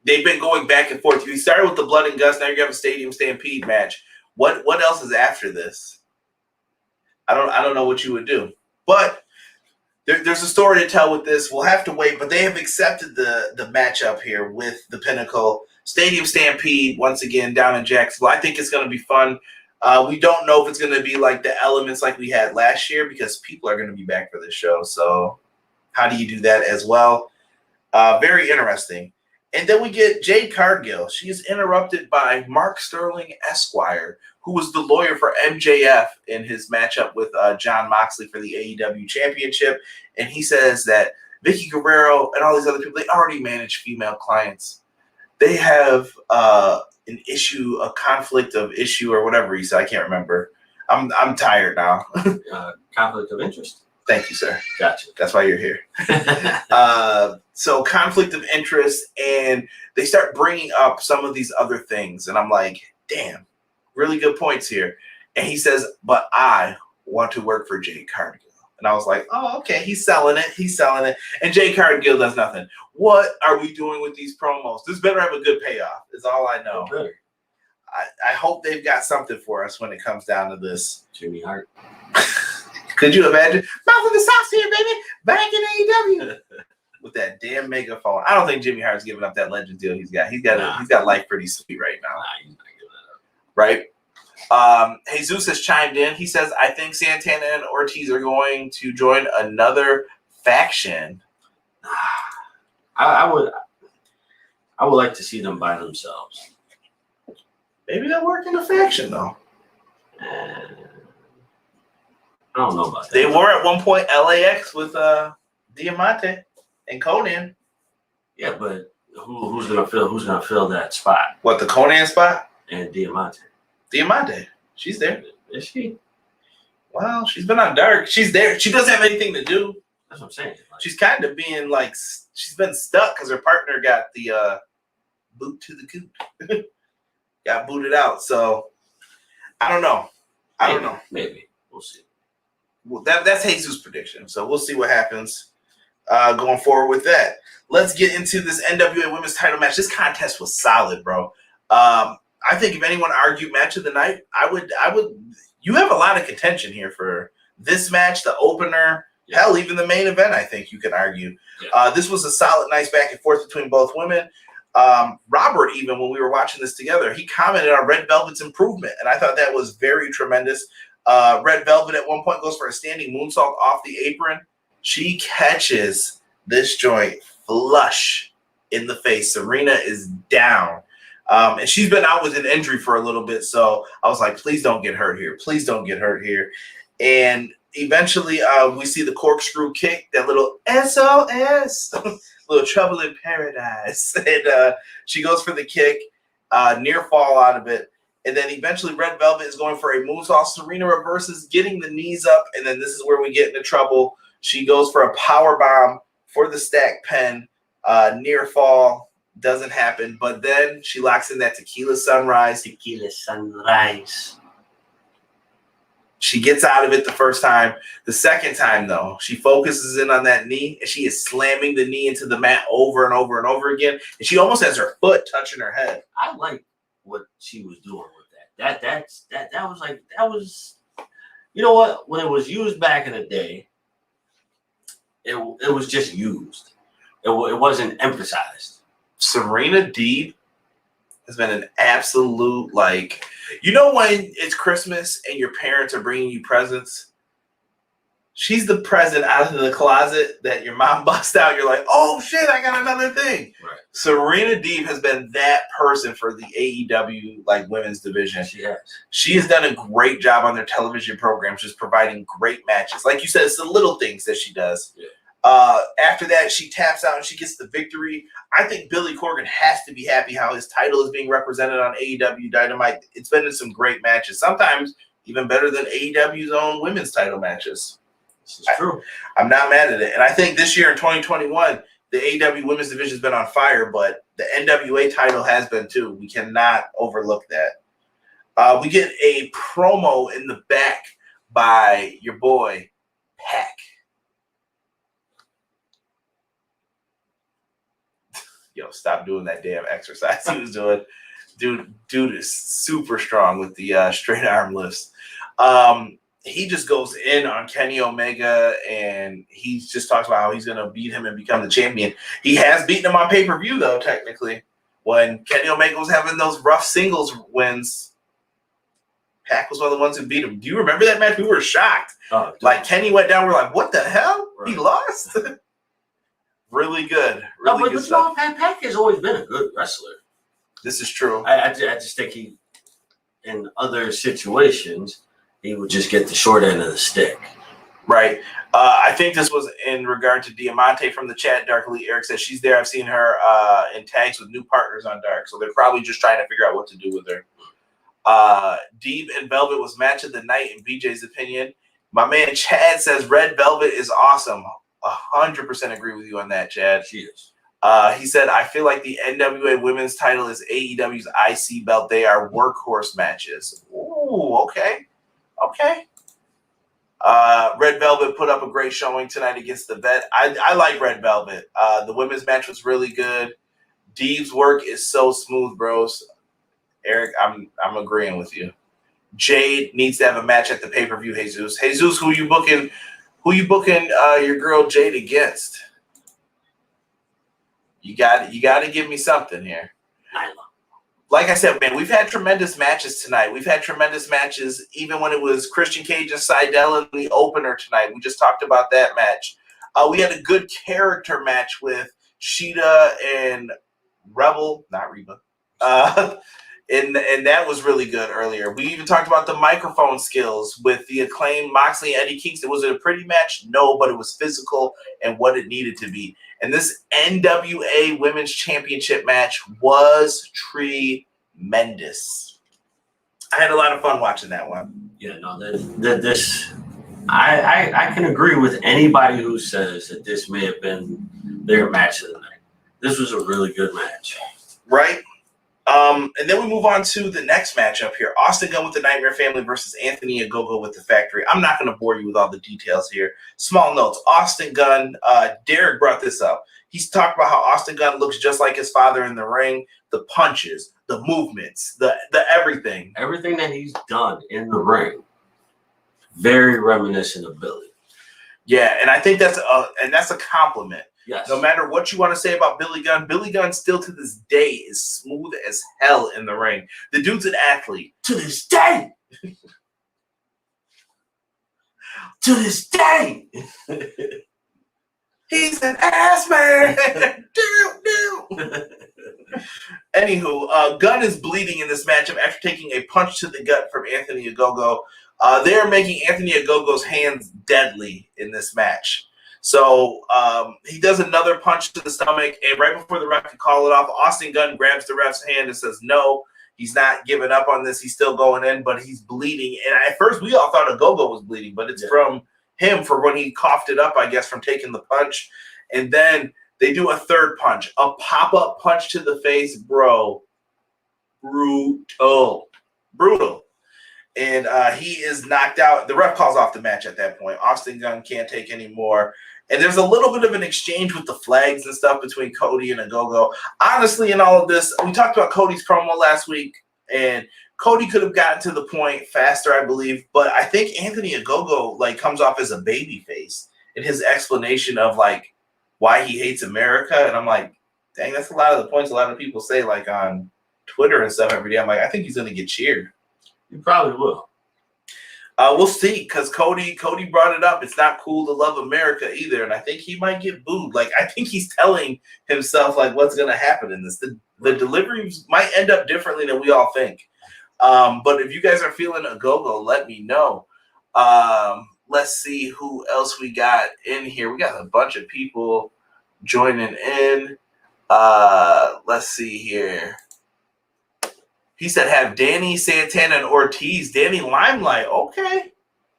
they've been going back and forth. You started with the Blood and Guts. Now you have a Stadium Stampede match. What else is after this? I don't know what you would do. But there's a story to tell with this. We'll have to wait. But they have accepted the matchup here with the Pinnacle. Stadium Stampede, once again, down in Jacksonville. I think it's going to be fun. We don't know if it's going to be like the elements like we had last year because people are going to be back for this show. So how do you do that as well? Very interesting. And then we get Jade Cargill. She is interrupted by Mark Sterling Esquire, who was the lawyer for MJF in his matchup with Jon Moxley for the AEW Championship. And he says that Vicky Guerrero and all these other people, they already manage female clients. They have an issue, a conflict of issue, or whatever he said. I can't remember. I'm tired now. Conflict of interest. Thank you, sir. Gotcha. That's why you're here. So conflict of interest, and they start bringing up some of these other things, and I'm like, damn, really good points here. And he says, but I want to work for Jade Cargill. And I was like, oh, okay, he's selling it. And Jade Cargill does nothing. What are we doing with these promos? This better have a good payoff, is all I know. I hope they've got something for us when it comes down to this. Jimmy Hart. Could you imagine? Mouth of the Sauce here, baby. Back in AEW. With that damn megaphone. I don't think Jimmy Hart's giving up that Legends deal he's got. He's got life pretty sweet right now. Nah, he's not giving that up. Right? Jesus has chimed in. He says, I think Santana and Ortiz are going to join another faction. I would like to see them by themselves. Maybe they'll work in a faction, though. I don't know about that. They were at one point LAX with Diamante and Conan. Yeah, but who's gonna fill that spot? What, the Conan spot? And Diamante. Diamante. She's there. Is she? Well, she's been on Dark. She's there. She doesn't have anything to do. That's what I'm saying. Like, She's kind of being like, she's been stuck because her partner got the boot to the coot. Got booted out. So, I don't know. I don't know. Maybe. We'll see. Well, that's Jesus' prediction. So, we'll see what happens going forward with that. Let's get into this NWA Women's Title match. This contest was solid, bro. I think if anyone argued match of the night, I would. You have a lot of contention here for this match, the opener, hell, even the main event. I think you can argue. Yeah. This was a solid, nice back and forth between both women. Robert, even when we were watching this together, he commented on Red Velvet's improvement, and I thought that was very tremendous. Red Velvet at one point goes for a standing moonsault off the apron. She catches this joint flush in the face. Serena is down. And she's been out with an injury for a little bit. So I was like, please don't get hurt here. Please don't get hurt here. And eventually we see the corkscrew kick, that little SOS, little trouble in paradise. And she goes for the kick, near fall out of it. And then eventually Red Velvet is going for a moonsault. Serena reverses, getting the knees up. And then this is where we get into trouble. She goes for a power bomb for the stack pen, near fall. Doesn't happen, but then she locks in that tequila sunrise. Tequila sunrise. She gets out of it the first time. The second time, though, she focuses in on that knee, and she is slamming the knee into the mat over and over and over again. And she almost has her foot touching her head. I like what she was doing with that. That was. You know what? When it was used back in the day, it was just used. It wasn't emphasized. Serena Deeb has been an absolute, like, you know when it's Christmas and your parents are bringing you presents? She's the present out of the closet that your mom busts out. You're like, oh, shit, I got another thing. Right. Serena Deeb has been that person for the AEW, like, women's division. She has. She has done a great job on their television programs, just providing great matches. Like you said, it's the little things that she does. Yeah. After that, she taps out and she gets the victory. I think Billy Corgan has to be happy how his title is being represented on AEW Dynamite. It's been in some great matches, sometimes even better than AEW's own women's title matches. This is true. I'm not mad at it. And I think this year in 2021, the AEW women's division has been on fire, but the NWA title has been too. We cannot overlook that. We get a promo in the back by your boy, Pac. Yo, stop doing that damn exercise he was doing. Dude is super strong with the straight arm lifts. He just goes in on Kenny Omega, and he just talks about how he's going to beat him and become the champion. He has beaten him on pay-per-view, though, technically. When Kenny Omega was having those rough singles wins, Pac was one of the ones who beat him. Do you remember that match? We were shocked. Like, Kenny went down. We're like, what the hell? Right. He lost? Really good. Really good stuff. Pac has always been a good wrestler. This is true. I just think he, in other situations, he would just get the short end of the stick. Right. I think this was in regard to Diamante from the chat. Darkly Eric says she's there. I've seen her in tags with new partners on Dark. So they're probably just trying to figure out what to do with her. Deeb and Velvet was match of the night in BJ's opinion. My man Chad says Red Velvet is awesome. 100% agree with you on that, Chad. She is. He said, I feel like the NWA women's title is AEW's IC belt. They are workhorse matches. Ooh, okay. Okay. Red Velvet put up a great showing tonight against the Vet. I like Red Velvet. The women's match was really good. Deeb's work is so smooth, bros. Eric, I'm agreeing with you. Jade needs to have a match at the pay-per-view, Jesus. Jesus, who you booking your girl Jade against? You got to give me something here. like I said, man, we've had tremendous matches tonight. We've had tremendous matches, even when it was Christian Cage and Seidel in the opener tonight. We just talked about that match. We had a good character match with Sheeta and Rebel, not Reba. And that was really good earlier. We even talked about the microphone skills with the Acclaimed, Moxley, and Eddie Kingston. Was it a pretty match? No, but it was physical and what it needed to be. And this NWA Women's Championship match was tremendous. I had a lot of fun watching that one. Yeah, no, I can agree with anybody who says that this may have been their match of the night. This was a really good match. Right? And then we move on to the next matchup here. Austin Gunn with the Nightmare Family versus Anthony Ogogo with the Factory. I'm not going to bore you with all the details here. Small notes. Austin Gunn, Derek brought this up. He's talked about how Austin Gunn looks just like his father in the ring. The punches, the movements, the everything. Everything that he's done in the ring, very reminiscent of Billy. Yeah, and I think that's a compliment. Yes. No matter what you want to say about Billy Gunn still to this day is smooth as hell in the ring. The dude's an athlete. To this day. To this day. He's an ass man. Anywho, Gunn is bleeding in this matchup after taking a punch to the gut from Anthony Ogogo. They're making Anthony Ogogo's hands deadly in this match. So he does another punch to the stomach, and right before the ref can call it off, Austin Gunn grabs the ref's hand and says, no, he's not giving up on this. He's still going in, but he's bleeding. And at first, we all thought Ogogo was bleeding, but it's from him for when he coughed it up, I guess, from taking the punch. And then they do a third punch, a pop-up punch to the face, bro. Brutal. And he is knocked out. The ref calls off the match at that point. Austin Gunn can't take any more. And there's a little bit of an exchange with the flags and stuff between Cody and Ogogo. Honestly, in all of this, we talked about Cody's promo last week, and Cody could have gotten to the point faster, I believe. But I think Anthony Ogogo comes off as a baby face in his explanation of why he hates America. And I'm like, dang, that's a lot of the points a lot of people say on Twitter and stuff every day. I'm like, I think he's going to get cheered. You probably will. We'll see, because Cody brought it up. It's not cool to love America either, and I think he might get booed. I think he's telling himself what's going to happen in this. The deliveries might end up differently than we all think. But if you guys are feeling Ogogo, let me know. Let's see who else we got in here. We got a bunch of people joining in. Let's see here. He said, have Danny Santana and Ortiz. Danny Limelight. Okay.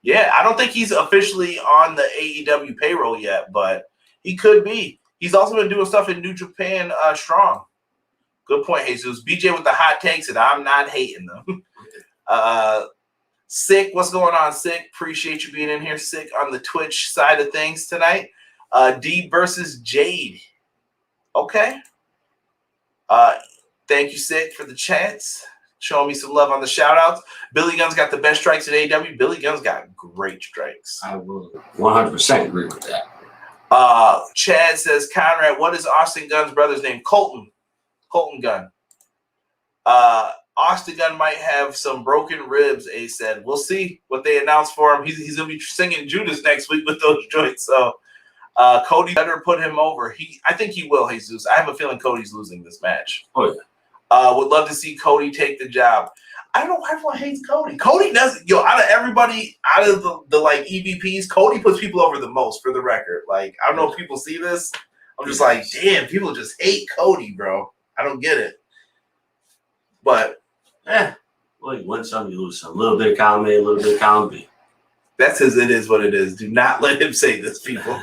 Yeah, I don't think he's officially on the AEW payroll yet, but he could be. He's also been doing stuff in New Japan Strong. Good point, Jesus. BJ with the hot takes, and I'm not hating them. Sick, what's going on, Sick? Appreciate you being in here, Sick, on the Twitch side of things tonight. D versus Jade. Okay. Thank you, Sick, for the chats. Showing me some love on the shout-outs. Billy Gunn's got the best strikes at AEW. Billy Gunn's got great strikes. I will 100% agree with that. Chad says, Conrad, what is Austin Gunn's brother's name? Colton Gunn. Austin Gunn might have some broken ribs, Ace said. We'll see what they announce for him. He's going to be singing Judas next week with those joints. So Cody better put him over. I think he will, Jesus. I have a feeling Cody's losing this match. Oh, yeah. Would love to see Cody take the job. I don't know why everyone hates Cody. Cody doesn't. Out of everybody, out of the EVPs, Cody puts people over the most, for the record. I don't know if people see this. I'm just like, damn, people just hate Cody, bro. I don't get it. But well, you win some, you lose some. A little bit of column A, a little bit of column B. That's his. It is what it is. Do not let him say this, people.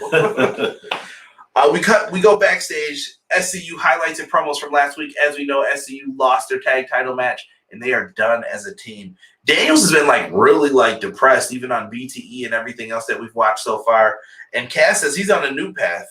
We go backstage. SCU highlights and promos from last week. As we know, SCU lost their tag title match, and they are done as a team. Daniels has been really depressed, even on BTE and everything else that we've watched so far. And Cass says he's on a new path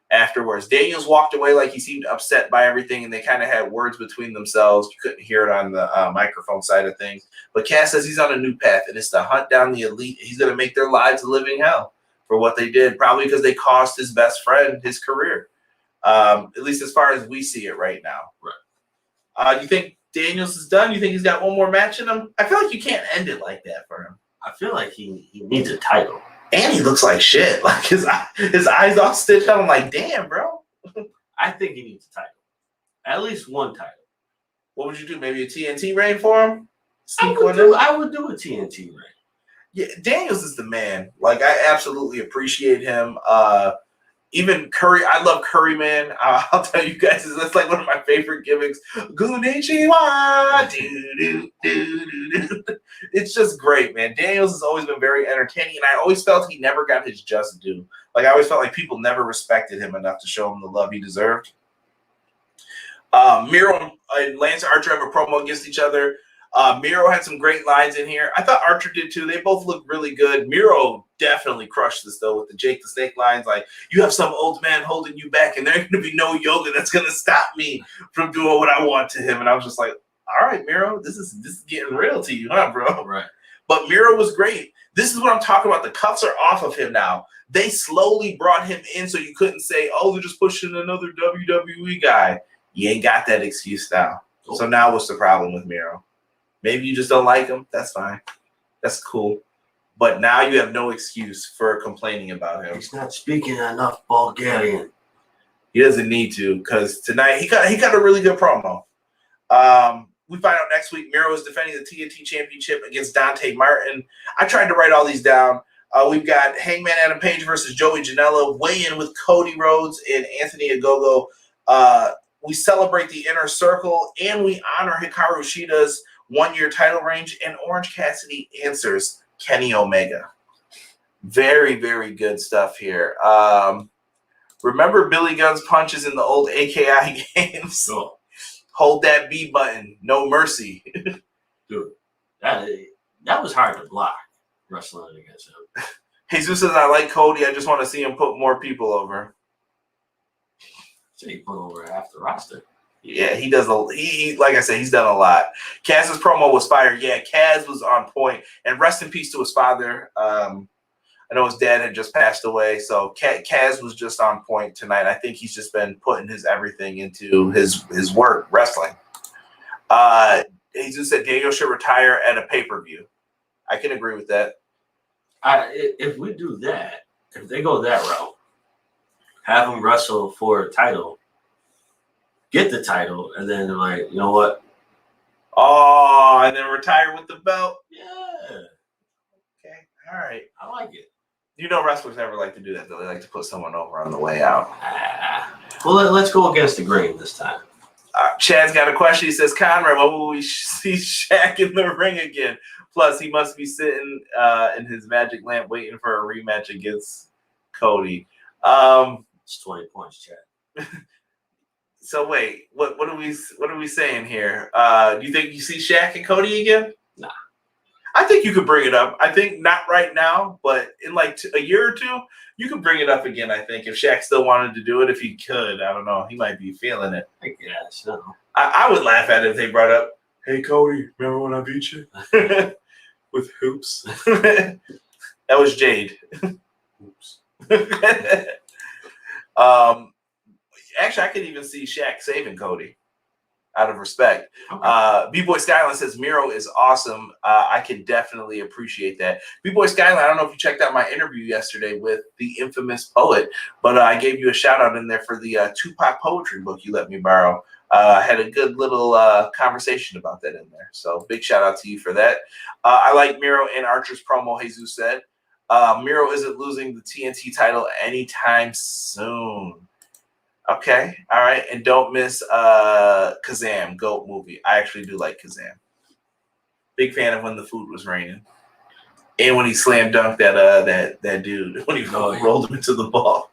afterwards. Daniels walked away he seemed upset by everything, and they kind of had words between themselves. You couldn't hear it on the microphone side of things. But Cass says he's on a new path, and it's to hunt down the elite. He's going to make their lives a living hell for what they did, probably because they cost his best friend his career. At least as far as we see it right now. Right. Do you think Daniels is done? You think he's got one more match in him? I feel like you can't end it like that for him. I feel like he needs a title. And he looks like shit. Like his eyes all stitched up. I'm like, damn, bro. I think he needs a title. At least one title. What would you do? Maybe a TNT reign for him? I would do a TNT reign. Yeah, Daniels is the man. Like, I absolutely appreciate him. Even Curry, I love Curry, man. I'll tell you guys, that's like one of my favorite gimmicks. Konnichiwa, do. It's just great, man. Daniels has always been very entertaining, and I always felt he never got his just due. Like, I always felt like people never respected him enough to show him the love he deserved. Miro and Lance Archer have a promo against each other. Miro had some great lines in here. I thought Archer did too. They both looked really good. Miro definitely crushed this though with the Jake the Snake lines. Like, you have some old man holding you back, and there's going to be no yoga that's going to stop me from doing what I want to him. And I was just like, all right, Miro, this is getting real to you, huh, bro? Right. But Miro was great. This is what I'm talking about. The cuffs are off of him now. They slowly brought him in so you couldn't say, oh, they're just pushing another WWE guy. You ain't got that excuse now. Nope. So now what's the problem with Miro? Maybe you just don't like him. That's fine. That's cool. But now you have no excuse for complaining about him. He's not speaking enough Bulgarian. He doesn't need to, because tonight he got a really good promo. We find out next week Miro is defending the TNT Championship against Dante Martin. I tried to write all these down. We've got Hangman Adam Page versus Joey Janela, weigh-in with Cody Rhodes and Anthony Ogogo. We celebrate the Inner Circle, and we honor Hikaru Shida's one-year title range, and Orange Cassidy answers Kenny Omega. Very, very good stuff here. Remember Billy Gunn's punches in the old AKI games? Oh. Hold that B button. No mercy. Dude, that was hard to block, wrestling against him. Jesus says, I like Cody. I just want to see him put more people over. So he put over half the roster. Yeah, he does. He like I said, he's done a lot. Kaz's promo was fire. Yeah, Kaz was on point. And rest in peace to his father. I know his dad had just passed away, so Kaz was just on point tonight. I think he's just been putting his everything into his work, wrestling. Jesus said Daniel should retire at a pay-per-view. I can agree with that. If we do that, if they go that route, have him wrestle for a title, get the title, and then they're like, you know what? Oh, and then retire with the belt? Yeah. Okay, all right. I like it. You know wrestlers never like to do that, though. They like to put someone over on the way out. Well, let's go against the grain this time. Chad's got a question. He says, Conrad, when will we see Shaq in the ring again? Plus, he must be sitting in his magic lamp waiting for a rematch against Cody. It's 20 points, Chad. So wait, what are we saying here? Do you think you see Shaq and Cody again? Nah. I think you could bring it up. I think not right now, but in like a year or two, you could bring it up again. I think if Shaq still wanted to do it, if he could, I don't know, he might be feeling it. I guess. No. I would laugh at it if they brought up, "Hey Cody, remember when I beat you with hoops?" That was Jade. Oops. Actually, I could even see Shaq saving Cody out of respect. Okay. B-Boy Skyline says Miro is awesome. I can definitely appreciate that. B-Boy Skyline, I don't know if you checked out my interview yesterday with the infamous poet, but I gave you a shout out in there for the Tupac poetry book you let me borrow. I had a good little conversation about that in there. So big shout out to you for that. I like Miro and Archer's promo, Jesus said. Miro isn't losing the TNT title anytime soon. Okay, all right, and don't miss Kazam, GOAT movie. I actually do like Kazam. Big fan of When the Food Was Raining, and when he slam dunked that dude when he rolled him into the ball.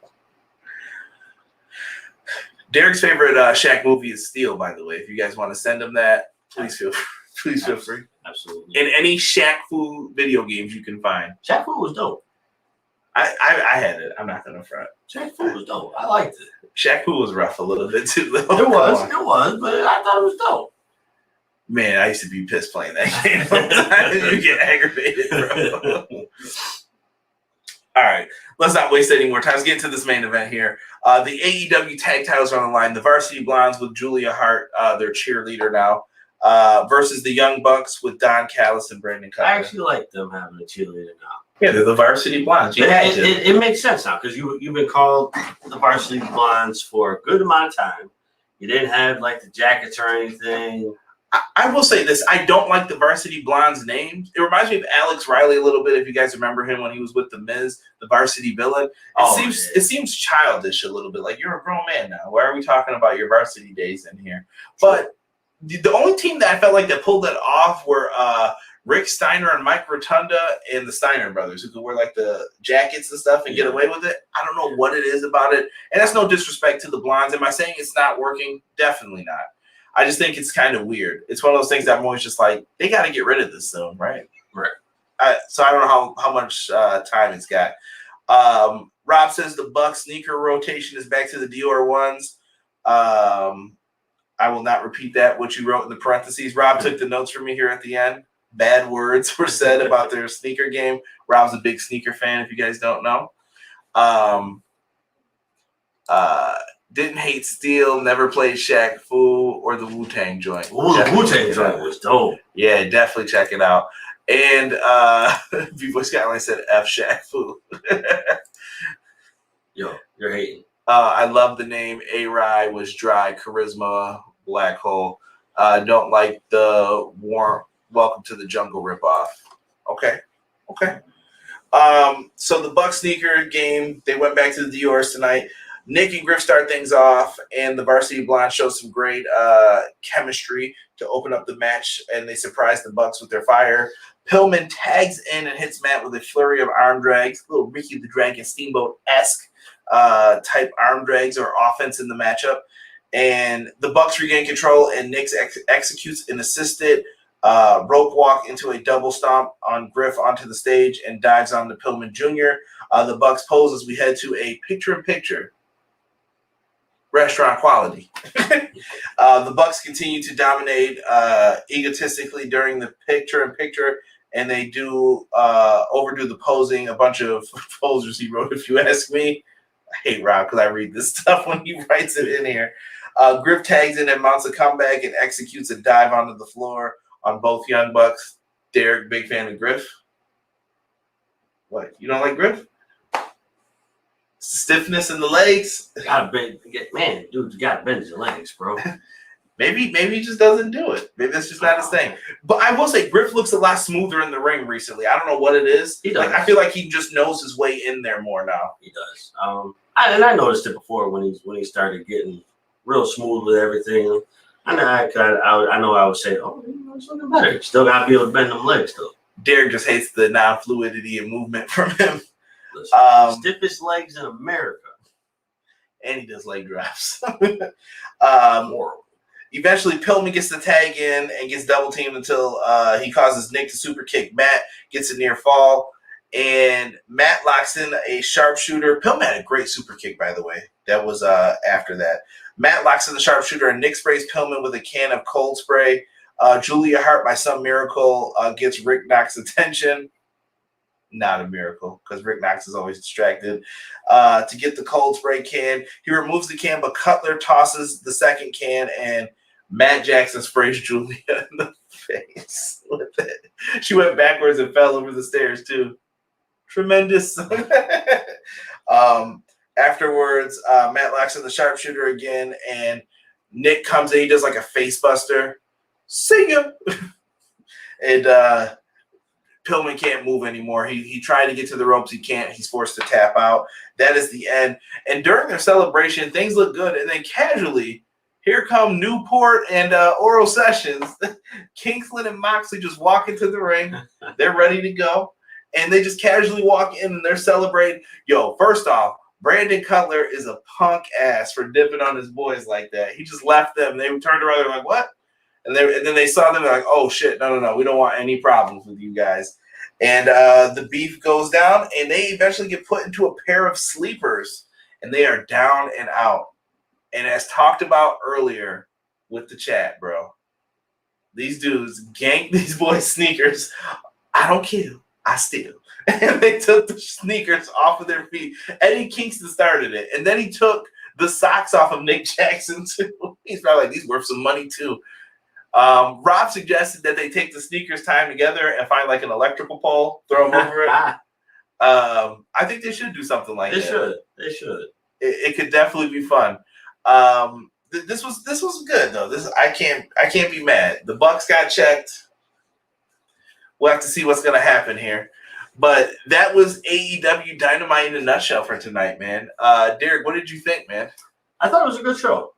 Derek's favorite Shaq movie is Steel, by the way. If you guys want to send him that, please feel free. Absolutely. And any Shaq Fu video games you can find. Shaq Fu was dope. I had it. I'm not gonna front. Shaq Fu was dope. I liked it. Shaq Fu was rough a little bit too, though. It was, but I thought it was dope. Man, I used to be pissed playing that game. You get aggravated, bro. All right, let's not waste any more time. Let's get into this main event here. The AEW tag titles are on the line. The Varsity Blondes with Julia Hart, their cheerleader now, versus the Young Bucks with Don Callis and Brandon Cutler. I actually like them having a cheerleader now. Yeah, they're the Varsity Blondes. It makes sense now because you've been called the Varsity Blondes for a good amount of time. You didn't have like the jackets or anything. I will say this. I don't like the Varsity Blondes names. It reminds me of Alex Riley a little bit, if you guys remember him when he was with The Miz, the Varsity Villain. It seems childish a little bit. Like, you're a grown man now. Why are we talking about your varsity days in here? But the only team that I felt like that pulled that off were Rick Steiner and Mike Rotunda and the Steiner brothers, who could wear like the jackets and stuff and get away with it. I don't know what it is about it. And that's no disrespect to the Blondes. Am I saying it's not working? Definitely not. I just think it's kind of weird. It's one of those things that I'm always just like, they got to get rid of this soon, right? Right. So I don't know how much time it's got. Rob says the Bucks sneaker rotation is back to the Dior ones. I will not repeat that, what you wrote in the parentheses. Rob took the notes from me here at the end. Bad words were said about their sneaker game. Rob's a big sneaker fan, if you guys don't know. Didn't hate Steel, never played Shaq Fu or the Wu-Tang joint. Ooh, the Wu-Tang joint was dope. Yeah, definitely check it out. And B-Boy Skyline said F Shaq Fu. Yo, you're hating. I love the name. A-Rye was dry. Charisma, black hole. Don't like the warm Welcome to the Jungle ripoff. Okay. So the Buck sneaker game, they went back to the Dior's tonight. Nick and Griff start things off, and the Varsity Blondes show some great chemistry to open up the match, and they surprise the Bucks with their fire. Pillman tags in and hits Matt with a flurry of arm drags, little Ricky the Dragon Steamboat-esque type arm drags or offense in the matchup. And the Bucks regain control, and Nick executes an assisted rope walk into a double stomp on Griff onto the stage and dives on to Pillman Jr. The Bucks pose as we head to a picture-in-picture restaurant quality. The Bucks continue to dominate egotistically during the picture-in-picture, and they do overdo the posing. A bunch of posers he wrote, if you ask me. I hate Rob because I read this stuff when he writes it in here. Griff tags in and mounts a comeback and executes a dive onto the floor on both Young Bucks. Derek, big fan of Griff. What? You don't like Griff? Stiffness in the legs. Dude, you gotta bend your legs, bro. Maybe he just doesn't do it. Maybe that's just not his thing. But I will say Griff looks a lot smoother in the ring recently. I don't know what it is. He does. Like, I feel like he just knows his way in there more now. He does. I noticed it before when he started getting real smooth with everything. I know I would say, oh, it's looking better. Still gotta be able to bend them legs though. Derek just hates the non-fluidity and movement from him. Listen, stiffest legs in America. And he does leg drops. Horrible. Eventually, Pillman gets the tag in and gets double teamed until he causes Nick to super kick Matt, gets a near fall, and Matt locks in a sharpshooter. Pillman had a great super kick, by the way. That was after that. Matt locks in the sharpshooter, and Nick sprays Pillman with a can of cold spray. Julia Hart, by some miracle, gets Rick Knox's attention. Not a miracle, because Rick Knox is always distracted. To get the cold spray can, he removes the can, but Cutler tosses the second can, and Matt Jackson sprays Julia in the face with it. She went backwards and fell over the stairs, too. Tremendous. Afterwards, Matt locks in the sharpshooter again, and Nick comes in. He does like a face buster. See ya! And Pillman can't move anymore. He tried to get to the ropes. He can't. He's forced to tap out. That is the end. And during their celebration, things look good. And then casually, here come Newport and Oral Sessions. Kingsland and Moxley just walk into the ring. They're ready to go. And they just casually walk in and they're celebrating. Yo, first off, Brandon Cutler is a punk ass for dipping on his boys like that. He just left them. They turned around. They're like, what? And then they saw them. They're like, oh, shit. No. We don't want any problems with you guys. And the beef goes down, and they eventually get put into a pair of sleepers, and they are down and out. And as talked about earlier with the chat, bro, these dudes ganked these boys' sneakers. I don't kill. I steal. And they took the sneakers off of their feet. Eddie Kingston started it. And then he took the socks off of Nick Jackson, too. He's probably like, these worth some money, too. Rob suggested that they take the sneakers time together and find like an electrical pole, throw them over it. I think they should do something like that. They should. It could definitely be fun. This was good though. I can't be mad. The Bucks got checked. We'll have to see what's gonna happen here. But that was AEW Dynamite in a nutshell for tonight, man. Derek, what did you think, man? I thought it was a good show.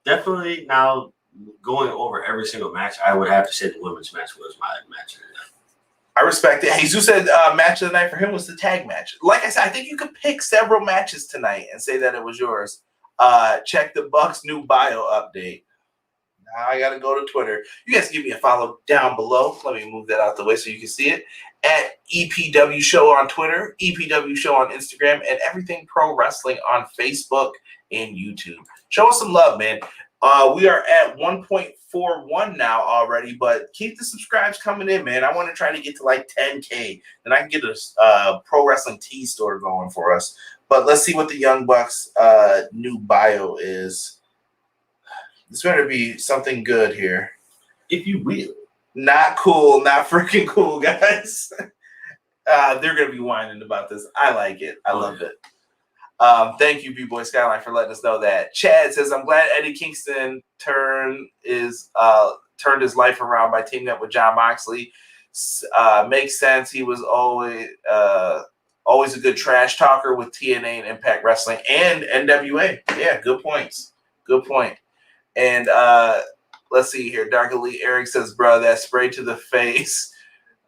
Definitely now going over every single match, I would have to say the women's match was my match of the night. I respect it. Jesus said match of the night for him was the tag match. Like I said, I think you could pick several matches tonight and say that it was yours. Check the Bucks' new bio update. Now I got to go to Twitter. You guys give me a follow down below. Let me move that out the way so you can see it. At EPW Show on Twitter, EPW Show on Instagram, and Everything Pro Wrestling on Facebook and YouTube. Show us some love, man. We are at 1.41 now already, but keep the subscribes coming in, man. I want to try to get to like 10K. Then I can get a Pro Wrestling Tee store going for us. But let's see what the Young Bucks' new bio is. This better be something good here. If you will. Not cool, not freaking cool, guys. They're going to be whining about this. I like it. I love it. Thank you, B-Boy Skyline, for letting us know that. Chad says, I'm glad Eddie Kingston turned his life around by teaming up with Jon Moxley. Makes sense. He was always a good trash talker with TNA and Impact Wrestling and NWA. Yeah, good points. Good point. And let's see here. Dark Elite Eric says, bro, that spray to the face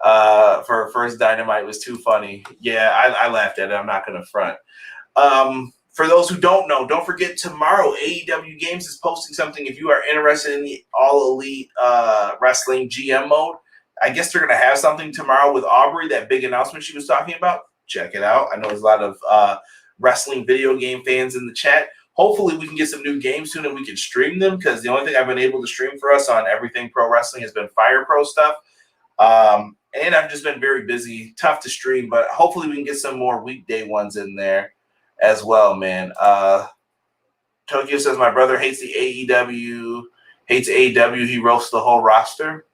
for first Dynamite was too funny. Yeah, I laughed at it. I'm not going to front. For those who don't know, don't forget tomorrow AEW Games is posting something. If you are interested in the All Elite Wrestling GM mode, I guess they're going to have something tomorrow with Aubrey, that big announcement she was talking about. Check it out. I know there's a lot of wrestling video game fans in the chat. Hopefully we can get some new games soon and we can stream them, because the only thing I've been able to stream for us on Everything Pro Wrestling has been Fire Pro stuff. And I've just been very busy. Tough to stream, but hopefully we can get some more weekday ones in there as well, man. Tokyo says, my brother hates AEW. He roasts the whole roster.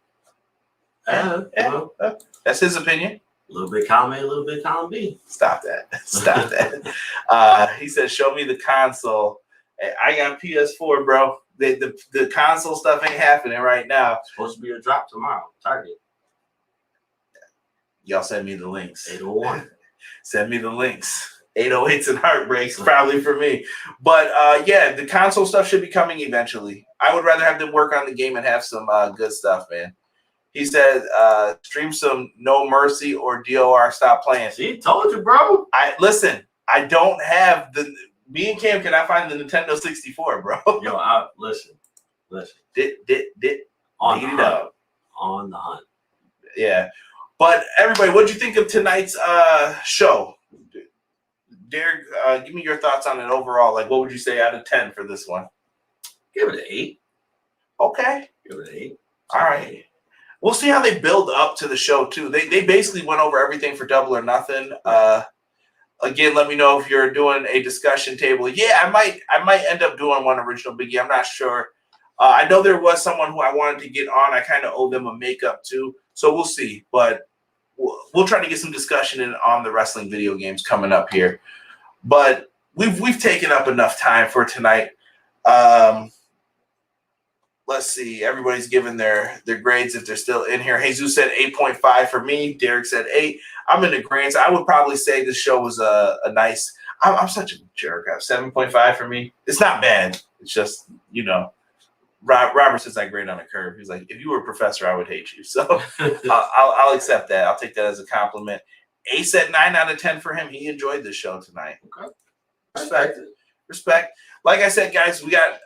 That's his opinion. A little bit column A, a little bit column B. Stop that. He said, show me the console. I got PS4, bro. The console stuff ain't happening right now. It's supposed to be a drop tomorrow. Target. Y'all send me the links. 801. Send me the links. 808s and heartbreaks, probably for me. But yeah, the console stuff should be coming eventually. I would rather have them work on the game and have some good stuff, man. He said, stream some No Mercy or DOR Stop Playing. See, told you, bro. Listen, I don't have me and Cam cannot find the Nintendo 64, bro. Yo, listen. On the hunt. Yeah. But everybody, what did you think of tonight's show? Derek, give me your thoughts on it overall. Like, what would you say out of 10 for this one? Give it an 8. Okay. Give it an 8. All right. We'll see how they build up to the show, too. They basically went over everything for Double or Nothing. Again, let me know if you're doing a discussion table. Yeah, I might end up doing one original Biggie. I'm not sure. I know there was someone who I wanted to get on. I kind of owe them a makeup, too. So we'll see. But we'll try to get some discussion in on the wrestling video games coming up here. But we've taken up enough time for tonight. Let's see. Everybody's given their grades if they're still in here. Jesus said 8.5 for me. Derek said 8. I'm in agreement. I would probably say this show was a nice. I'm such a jerk. I have 7.5 for me. It's not bad. It's just, Robert says I grade on a curve. He's like, if you were a professor, I would hate you. So I'll accept that. I'll take that as a compliment. Ace at 9 out of 10 for him. He enjoyed this show tonight. Okay. Respect. Like I said, guys, we got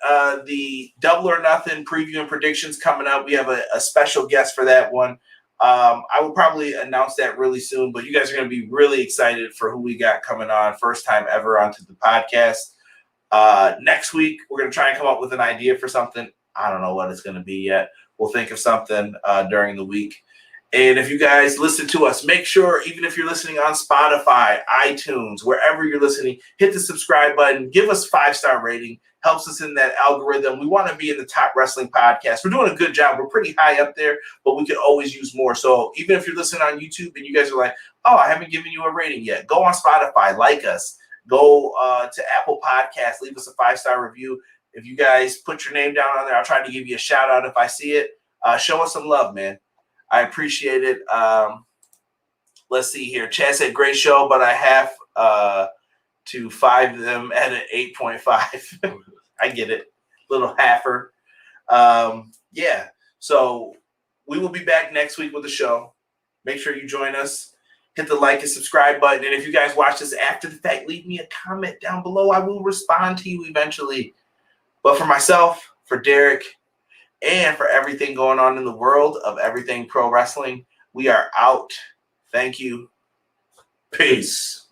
the Double or Nothing preview and predictions coming up. We have a special guest for that one. I will probably announce that really soon, but you guys are going to be really excited for who we got coming on. First time ever onto the podcast. Next week, we're going to try and come up with an idea for something. I don't know what it's going to be yet. We'll think of something during the week. And if you guys listen to us, make sure, even if you're listening on Spotify, iTunes, wherever you're listening, hit the subscribe button, give us 5-star rating, helps us in that algorithm. We want to be in the top wrestling podcast. We're doing a good job. We're pretty high up there, but we could always use more. So even if you're listening on YouTube and you guys are like, oh, I haven't given you a rating yet, go on Spotify, like us, go to Apple Podcasts, leave us a 5-star review. If you guys put your name down on there, I'll try to give you a shout out if I see it. Show us some love, man. I appreciate it. Let's see here. Chad said, great show, but I have to 5 them at an 8.5. I get it. Little halfer. Yeah. So we will be back next week with the show. Make sure you join us. Hit the like and subscribe button. And if you guys watch this after the fact, leave me a comment down below. I will respond to you eventually. But for myself, for Derek, and for everything going on in the world of everything pro wrestling, we are out. Thank you. Peace.